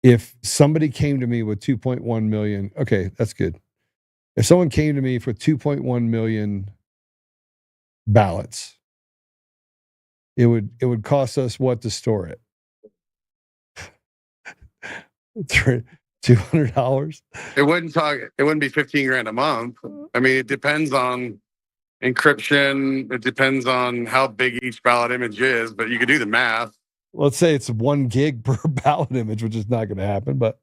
If somebody came to me with 2.1 million, okay, that's good. If someone came to me for 2.1 million ballots, it would cost us what to store it? $200. It wouldn't be 15 grand a month. I mean, it depends on encryption. It depends on how big each ballot image is, but you could do the math. Let's say it's 1 gig per ballot image, which is not going to happen, but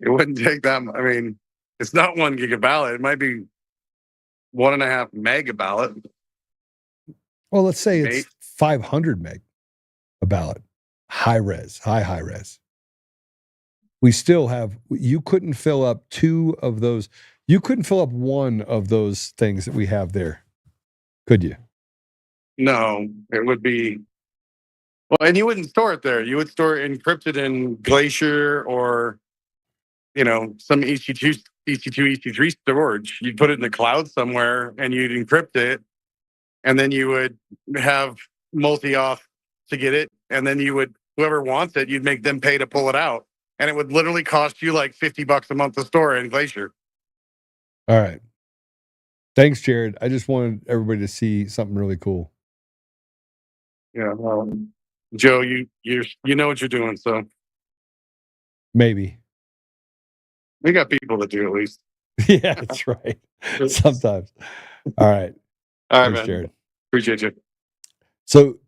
it wouldn't take that. I mean, it's not 1 gig a ballot. It might be 1.5 meg a ballot. Well, let's say it's 500 meg a ballot, high res. We still have. You couldn't fill up 2 of those. You couldn't fill up 1 of those things that we have there, could you? No, it would be. Well, and you wouldn't store it there. You would store it encrypted in Glacier or, some EC2 EC2, EC3 storage. You'd put it in the cloud somewhere and you'd encrypt it. And then you would have multi-auth to get it. And then you would, whoever wants it, you'd make them pay to pull it out. And it would literally cost you like $50 a month to store it in Glacier. All right. Thanks, Jared. I just wanted everybody to see something really cool. Yeah. Joe, you know what you're doing, so maybe we got people that do at least. Yeah, that's right. Sometimes. All right. All right, Thanks, man. Jared. Appreciate you. So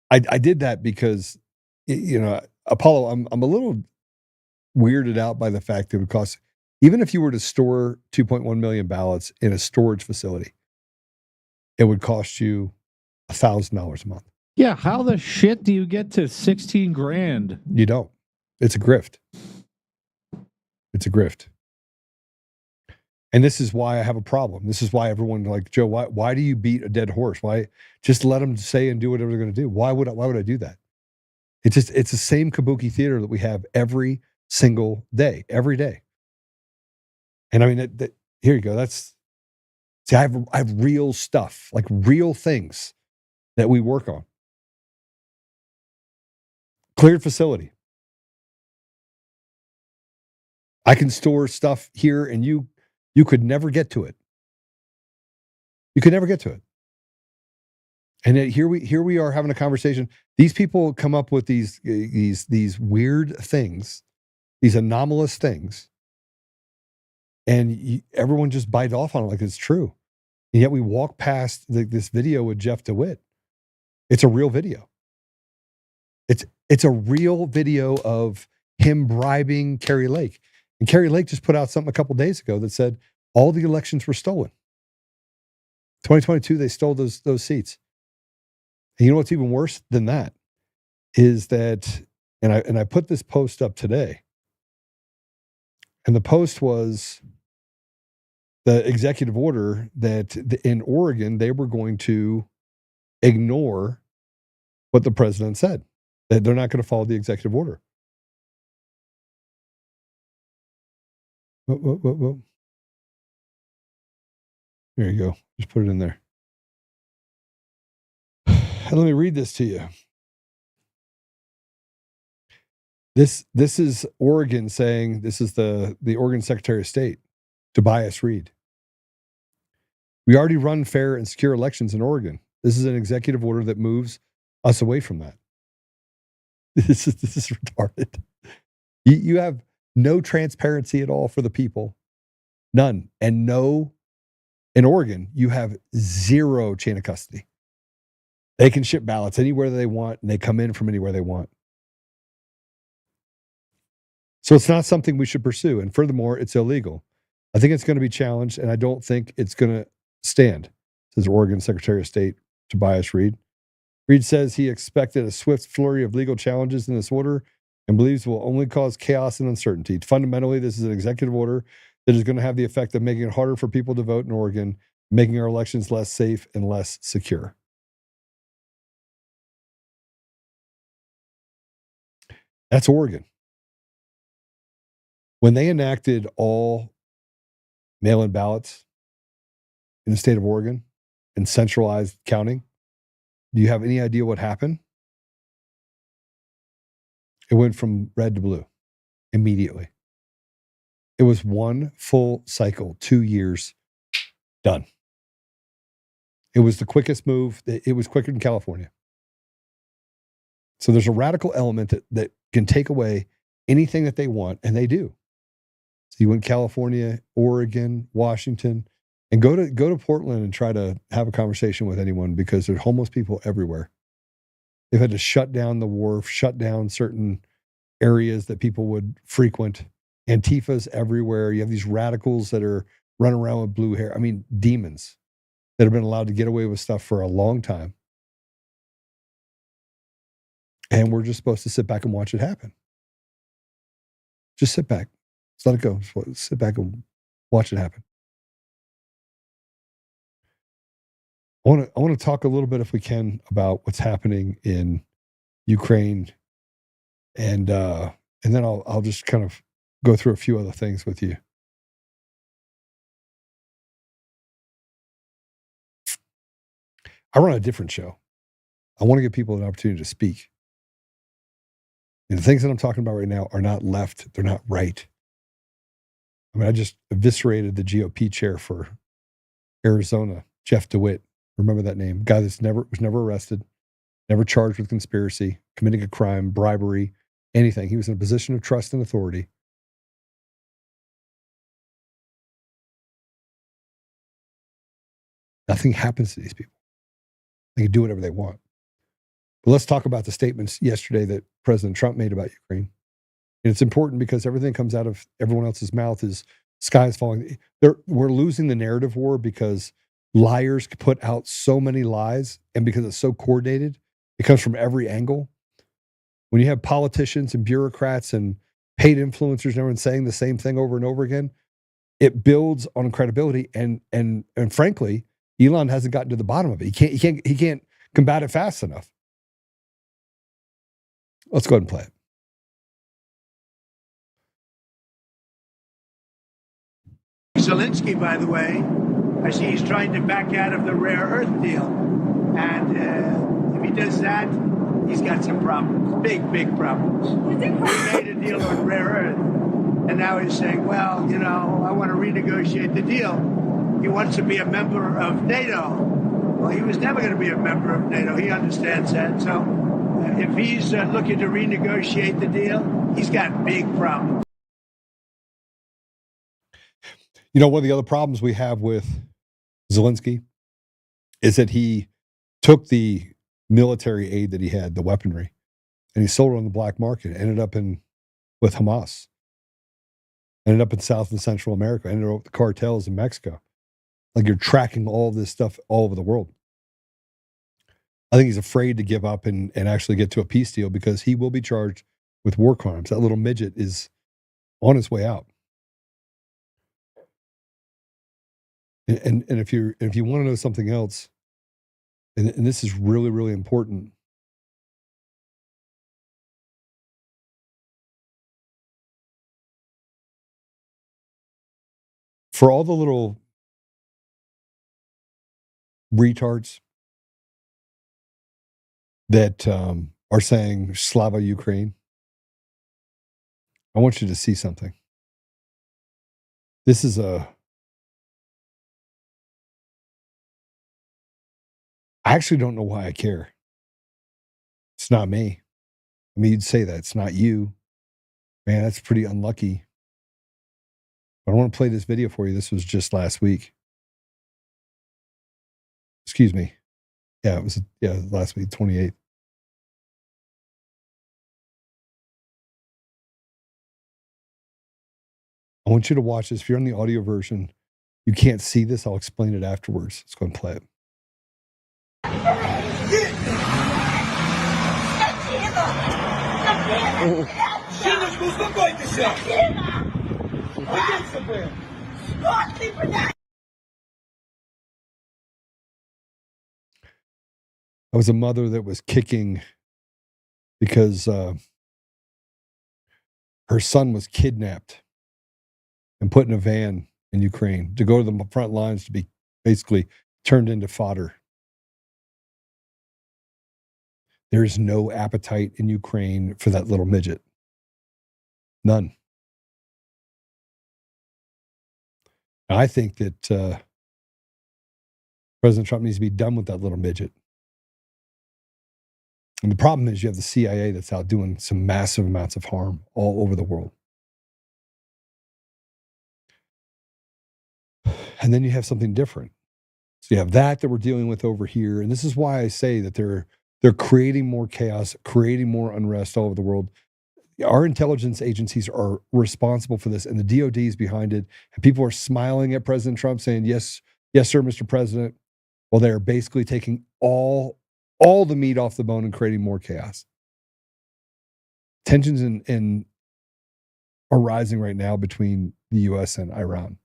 I did that because, you know, Apollo, I'm a little weirded out by the fact that it would cost, even if you were to store 2.1 million ballots in a storage facility, it would cost you $1,000 a month. Yeah, how the shit do you get to 16 grand? You don't. It's a grift. It's a grift. And this is why I have a problem. This is why everyone like, Joe, why do you beat a dead horse? Why just let them say and do whatever they're going to do? Why would I do that? It's the same kabuki theater that we have every single day, every day. And I mean, here you go. I have real stuff, like real things that we work on. Cleared facility. I can store stuff here and you could never get to it. You could never get to it. And yet here we are having a conversation. These people come up with these weird things, these anomalous things, and everyone just bites off on it like it's true. And yet we walk past this video with Jeff DeWitt. It's a real video. It's a real video of him bribing Kerry Lake. And Kerry Lake just put out something a couple days ago that said all the elections were stolen. 2022, they stole those seats. And you know what's even worse than that is that, and I put this post up today, and the post was the executive order that in Oregon, they were going to ignore what the president said, that they're not going to follow the executive order. Whoa. There you go. Just put it in there. And let me read this to you. This is Oregon saying, this is the Oregon Secretary of State, Tobias Reed. We already run fair and secure elections in Oregon. This is an executive order that moves us away from that. This is retarded. You have no transparency at all for the people. None. And in Oregon, you have zero chain of custody. They can ship ballots anywhere they want, and they come in from anywhere they want. So it's not something we should pursue. And furthermore, it's illegal. I think it's going to be challenged, and I don't think it's going to stand, says Oregon Secretary of State Tobias Reed. Reed says he expected a swift flurry of legal challenges in this order and believes it will only cause chaos and uncertainty. Fundamentally, this is an executive order that is going to have the effect of making it harder for people to vote in Oregon, making our elections less safe and less secure. That's Oregon. When they enacted all mail-in ballots in the state of Oregon and centralized counting, do you have any idea what happened? It went from red to blue immediately. It was one full cycle, 2 years, done. It was the quickest move. It was quicker than California. So there's a radical element that can take away anything that they want, and they do. So you went California, Oregon, Washington, and go to Portland and try to have a conversation with anyone, because there's homeless people everywhere. They've had to shut down the wharf, shut down certain areas that people would frequent. Antifa's everywhere. You have these radicals that are running around with blue hair. I mean, demons that have been allowed to get away with stuff for a long time. And we're just supposed to sit back and watch it happen. Just sit back. Just let it go. Just sit back and watch it happen. I want to talk a little bit, if we can, about what's happening in Ukraine and and then I'll just kind of go through a few other things with you. I run a different show. I want to give people an opportunity to speak. And the things that I'm talking about right now are not left. They're not right. I mean, I just eviscerated the GOP chair for Arizona, Jeff DeWitt. Remember that name? Guy that's was never arrested, never charged with conspiracy, committing a crime, bribery, anything. He was in a position of trust and authority. Nothing happens to these people. They can do whatever they want. But let's talk about the statements yesterday that President Trump made about Ukraine. And it's important because everything comes out of everyone else's mouth is sky is falling. We're losing the narrative war because liars put out so many lies, and because it's so coordinated, it comes from every angle. When you have politicians and bureaucrats and paid influencers and everyone saying the same thing over and over again, it builds on credibility. And frankly, Elon hasn't gotten to the bottom of it. He can't combat it fast enough. Let's go ahead and play it. Zelensky, by the way, I see he's trying to back out of the rare earth deal. And if he does that, he's got some problems, big problems. He made a deal on rare earth, and now he's saying, well, I want to renegotiate the deal. He wants to be a member of NATO. Well, he was never going to be a member of NATO. He understands that. So if he's looking to renegotiate the deal, he's got big problems. One of the other problems we have with Zelensky is that he took the military aid that he had, the weaponry, and he sold it on the black market, ended up with Hamas, ended up in South and Central America, ended up with the cartels in Mexico. Like, you're tracking all this stuff all over the world. I think he's afraid to give up and actually get to a peace deal because he will be charged with war crimes. That little midget is on his way out. And if you want to know something else, and this is really, really important, for all the little retards that are saying Slava Ukraine, I want you to see something. This is I actually don't know why I care. It's not me. I mean, you'd say that. It's not you. Man, that's pretty unlucky. But I want to play this video for you. This was just last week. Excuse me. Yeah, it was last week, 28th. I want you to watch this. If you're on the audio version, you can't see this. I'll explain it afterwards. Let's go and play it. I was a mother that was kicking because her son was kidnapped and put in a van in Ukraine to go to the front lines to be basically turned into fodder. There is no appetite in Ukraine for that little midget. None. I think that President Trump needs to be done with that little midget. And the problem is you have the CIA that's out doing some massive amounts of harm all over the world. And then you have something different. So you have that we're dealing with over here. And this is why I say that they're creating more chaos, creating more unrest all over the world. Our intelligence agencies are responsible for this, and the DOD is behind it. And people are smiling at President Trump saying, yes, sir, Mr. President. Well, they're basically taking all the meat off the bone and creating more chaos. Tensions are rising right now between the U.S. and Iran.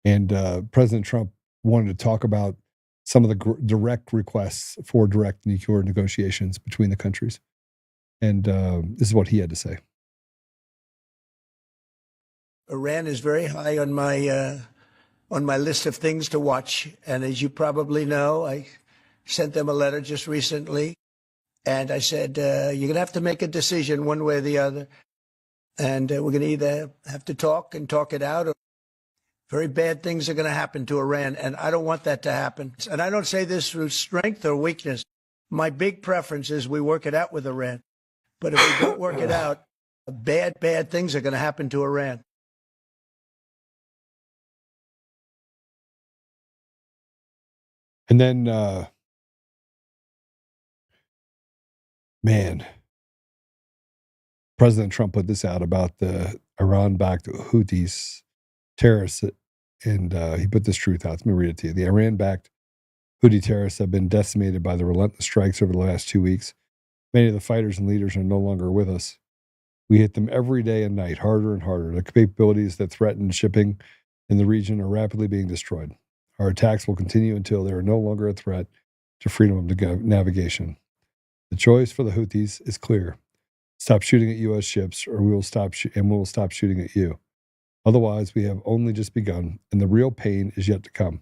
And President Trump wanted to talk about some of the direct requests for direct nuclear negotiations between the countries. And this is what he had to say. Iran is very high on my list of things to watch. And as you probably know, I sent them a letter just recently. And I said, you're going to have to make a decision one way or the other. And we're going to either have to talk and talk it out, or very bad things are going to happen to Iran. And I don't want that to happen. And I don't say this through strength or weakness. My big preference is we work it out with Iran. But if we don't work it out, bad things are going to happen to Iran. And then, President Trump put this out about the Iran-backed Houthis terrorists, and he put this truth out. Let me read it to you. The Iran-backed Houthi terrorists have been decimated by the relentless strikes over the last 2 weeks. Many of the fighters and leaders are no longer with us. We hit them every day and night, harder and harder. The capabilities that threaten shipping in the region are rapidly being destroyed. Our attacks will continue until they are no longer a threat to freedom of navigation. The choice for the Houthis is clear. Stop shooting at U.S. ships, or we will stop shooting at you. Otherwise, we have only just begun, and the real pain is yet to come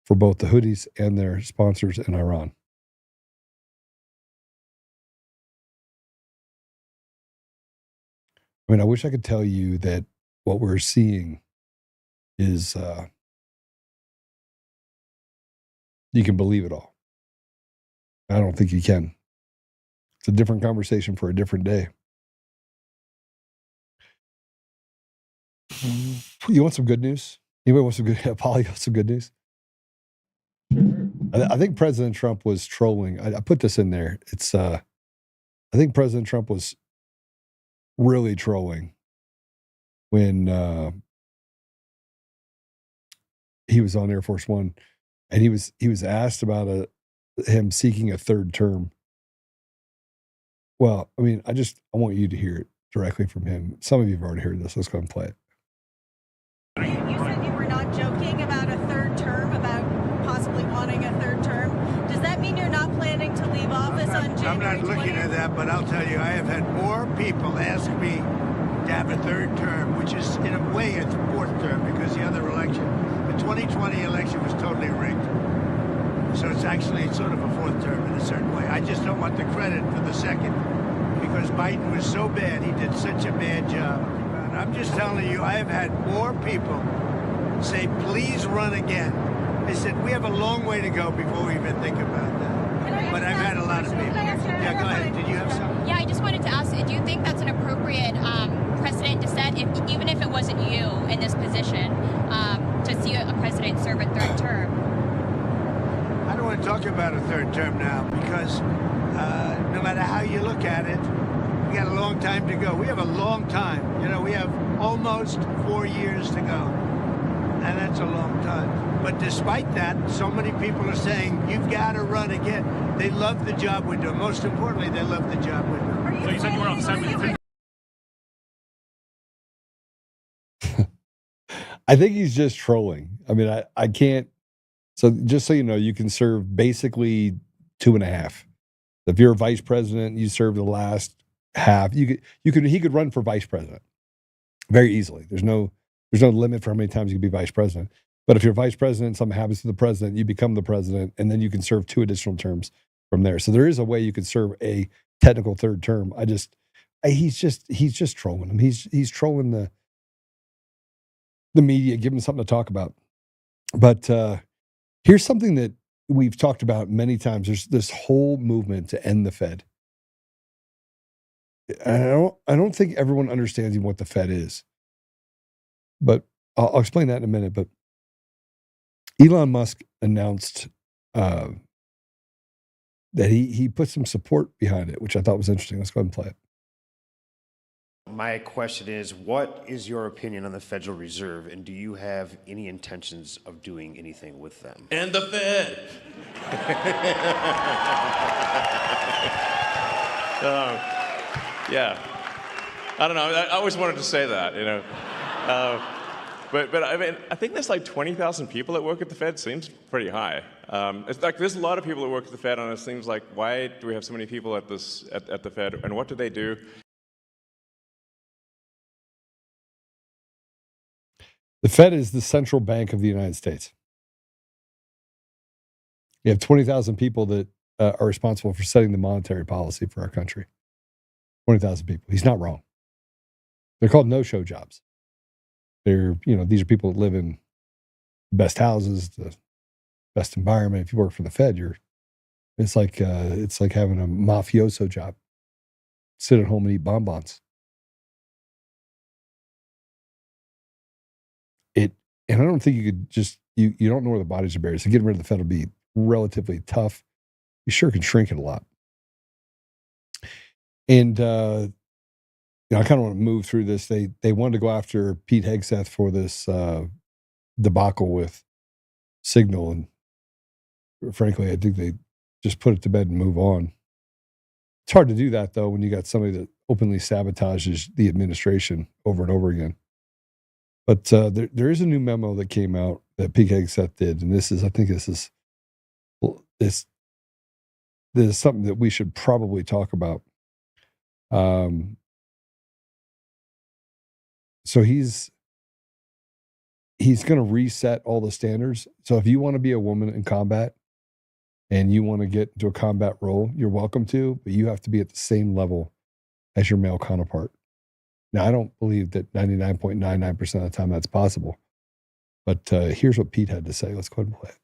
for both the Houthis and their sponsors in Iran. I mean, I wish I could tell you that what we're seeing is you can believe it all. I don't think you can. It's a different conversation for a different day. You want some good news? Anybody want some good? Polly, want some good news? Sure. I think President Trump was trolling. I put this in there. It's. I think President Trump was really trolling when he was on Air Force One, and he was asked about him seeking a third term. Well, I mean, I want you to hear it directly from him. Some of you have already heard this. Let's go and play it. You said you were not joking about a third term, about possibly wanting a third term. Does that mean you're not planning to leave office on January 20th? I'm not looking at that, but I'll tell you, I have had more people ask me to have a third term, which is in a way a fourth term, because the other election, the 2020 election, was totally rigged. So it's actually sort of a fourth term in a certain way. I just don't want the credit for the second, because Biden was so bad. He did such a bad job. And I'm just telling you, I have had more people say, please run again. They said, we have a long way to go before we even think about that. But I've had a lot of people. Yeah, go ahead. Did you have something? Yeah, I just wanted to ask, do you think that's an appropriate precedent to set, even if it wasn't you in this position, to see a president serve a third term? I don't want to talk about a third term now, because no matter how you look at it, we got a long time to go. We have a long time. You know, we have almost 4 years to go. And that's a long time. But despite that, so many people are saying, you've got to run again. They love the job we're doing. Most importantly, they love the job we're doing. So you said you were on 7. I think he's just trolling. I mean, I can't. So just so you know, you can serve basically 2.5. If you're a vice president, you serve the last half. He could run for vice president very easily. There's no limit for how many times you can be vice president. But if you're vice president, something happens to the president, you become the president, and then you can serve 2 additional terms from there. So there is a way you could serve a technical third term. He's just trolling him. He's trolling the media, give him something to talk about. But here's something that we've talked about many times. There's this whole movement to end the Fed. I don't think everyone understands even what the Fed is. But I'll explain that in a minute. But Elon Musk announced that he put some support behind it, which I thought was interesting. Let's go ahead and play it. My question is, what is your opinion on the Federal Reserve, and do you have any intentions of doing anything with them? And the Fed. Yeah. I don't know. I always wanted to say that, you know. But I mean, I think there's like 20,000 people that work at the Fed. Seems pretty high. It's like there's a lot of people that work at the Fed, and it seems like, why do we have so many people at the Fed, and what do they do? The Fed is the central bank of the United States. You have 20,000 people that are responsible for setting the monetary policy for our country. 20,000 people. He's not wrong. They're called no-show jobs. They're, these are people that live in the best houses, the best environment. If you work for the Fed, it's like having a mafioso job. Sit at home and eat bonbons. And I don't think you could just, you don't know where the bodies are buried. So getting rid of the Fed will be relatively tough. You sure can shrink it a lot. And, I kind of want to move through this. They wanted to go after Pete Hegseth for this debacle with Signal. And frankly, I think they just put it to bed and move on. It's hard to do that, though, when you got somebody that openly sabotages the administration over and over again. But there is a new memo that came out that Pete Hegseth did, and this is something that we should probably talk about. So he's going to reset all the standards. So if you want to be a woman in combat and you want to get into a combat role, you're welcome to, but you have to be at the same level as your male counterpart. Now, I don't believe that 99.99% of the time that's possible. But here's what Pete had to say. Let's go ahead and play it.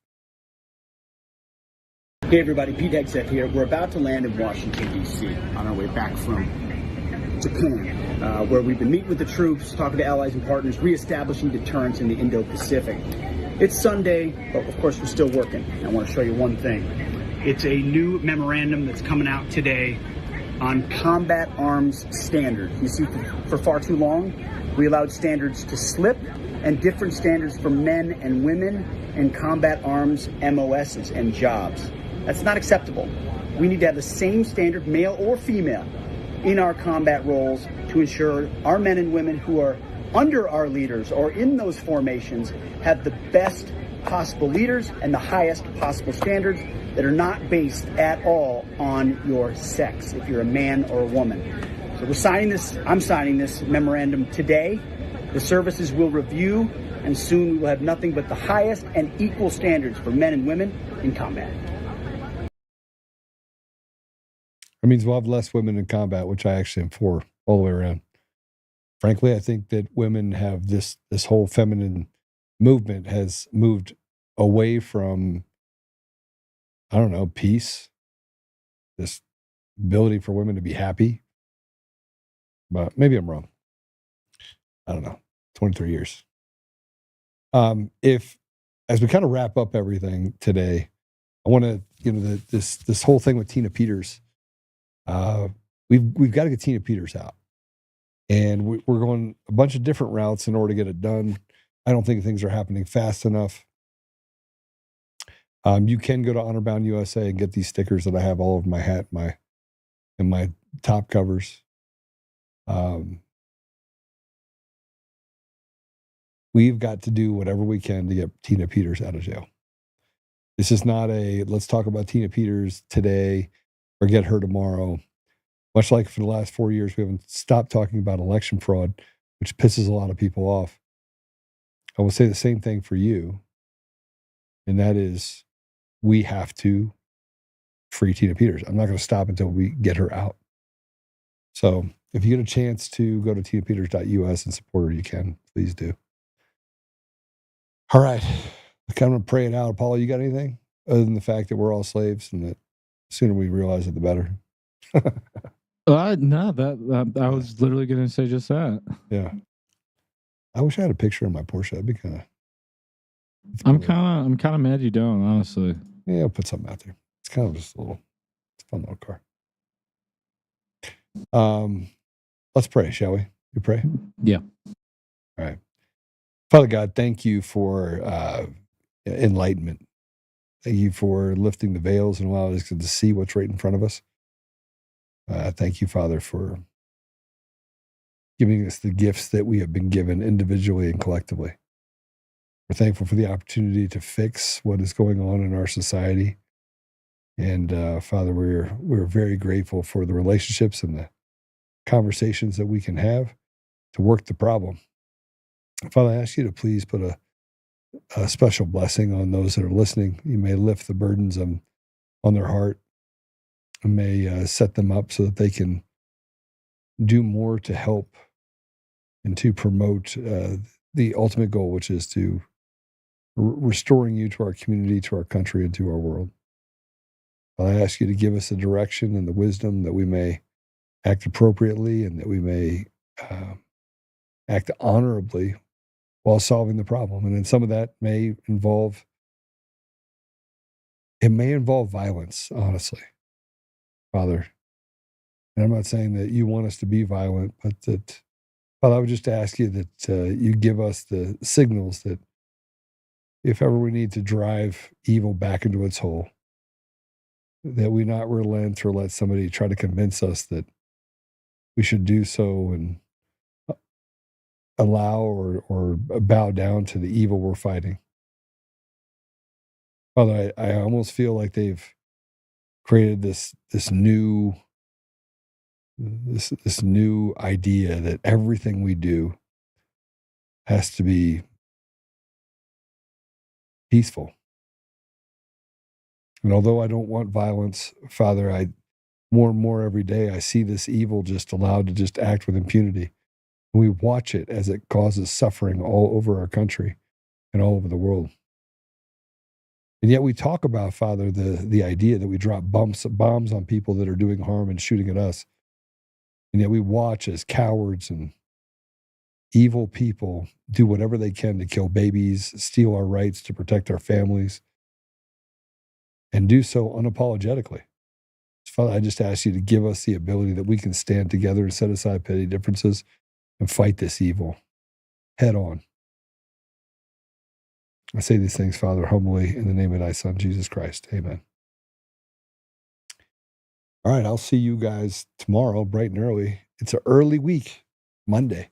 Hey, everybody. Pete Hegseth here. We're about to land in Washington, D.C. on our way back from Japan, where we've been meeting with the troops, talking to allies and partners, reestablishing deterrence in the Indo-Pacific. It's Sunday, but of course we're still working. I want to show you one thing. It's a new memorandum that's coming out today on combat arms standards. You see, for far too long, we allowed standards to slip, and different standards for men and women in combat arms MOSs and jobs. That's not acceptable. We need to have the same standard, male or female, in our combat roles to ensure our men and women who are under our leaders or in those formations have the best possible leaders and the highest possible standards that are not based at all on your sex, if you're a man or a woman. So I'm signing this memorandum today. The services will review, and soon we will have nothing but the highest and equal standards for men and women in combat. That means we'll have less women in combat, which I actually am for all the way around. Frankly, I think that women have this whole feminine movement has moved away from, I don't know, peace, this ability for women to be happy. But maybe I'm wrong. I don't know. 23 years. As we kind of wrap up everything today, I want to, this whole thing with Tina Peters. We've got to get Tina Peters out, and we're going a bunch of different routes in order to get it done. I don't think things are happening fast enough. You can go to Honorbound USA and get these stickers that I have all over my hat, and my top covers. We've got to do whatever we can to get Tina Peters out of jail. This is not let's talk about Tina Peters today or get her tomorrow. Much like for the last 4 years, we haven't stopped talking about election fraud, which pisses a lot of people off. I will say the same thing for you, and that is we have to free Tina Peters. I'm not going to stop until we get her out. So if you get a chance to go to tinapeters.us and support her, you can. Please do. All right. I'm going to pray it out. Paula, you got anything other than the fact that we're all slaves and that the sooner we realize it, the better? No, I was literally going to say just that. Yeah. I wish I had a picture of my Porsche. That'd be kind of. I'm kind of mad you don't, honestly. Yeah, I'll put something out there. It's kind of just it's a fun little car. Let's pray, shall we? You pray? Yeah. All right. Father God, thank you for enlightenment. Thank you for lifting the veils and allowing us to see what's right in front of us. Thank you, Father, for giving us the gifts that we have been given individually and collectively. We're thankful for the opportunity to fix what is going on in our society. And Father, we're very grateful for the relationships and the conversations that we can have to work the problem. Father, I ask you to please put a special blessing on those that are listening. You may lift the burdens on their heart, and may set them up so that they can do more to help and to promote the ultimate goal, which is to restoring you to our community, to our country, and to our world. I ask you to give us the direction and the wisdom that we may act appropriately and that we may act honorably while solving the problem. And then some of that may involve violence, honestly, Father. And I'm not saying that you want us to be violent, but that, Father, I would just ask you that you give us the signals that if ever we need to drive evil back into its hole, that we not relent or let somebody try to convince us that we should do so and allow or bow down to the evil we're fighting. Father, I almost feel like they've created this new idea that everything we do has to be peaceful. And although I don't want violence, Father, more and more every day I see this evil just allowed to just act with impunity. And we watch it as it causes suffering all over our country and all over the world. And yet we talk about, Father, the idea that we drop bombs on people that are doing harm and shooting at us. And yet we watch as cowards and evil people do whatever they can to kill babies, steal our rights to protect our families, and do so unapologetically. Father, I just ask you to give us the ability that we can stand together and set aside petty differences and fight this evil head on. I say these things, Father, humbly in the name of thy Son, Jesus Christ. Amen. All right, I'll see you guys tomorrow, bright and early. It's an early week, Monday.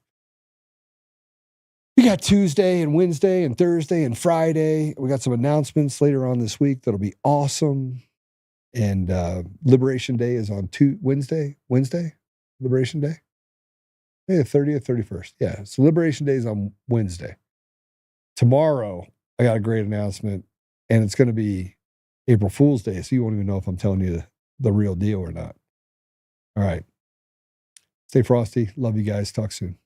We got Tuesday and Wednesday and Thursday and Friday. We got some announcements later on this week that'll be awesome. And Liberation Day is on Wednesday? Liberation Day? Maybe the 30th, 31st. Yeah, so Liberation Day is on Wednesday. Tomorrow, I got a great announcement, and it's going to be April Fool's Day, so you won't even know if I'm telling you the real deal or not. All right. Stay frosty. Love you guys. Talk soon.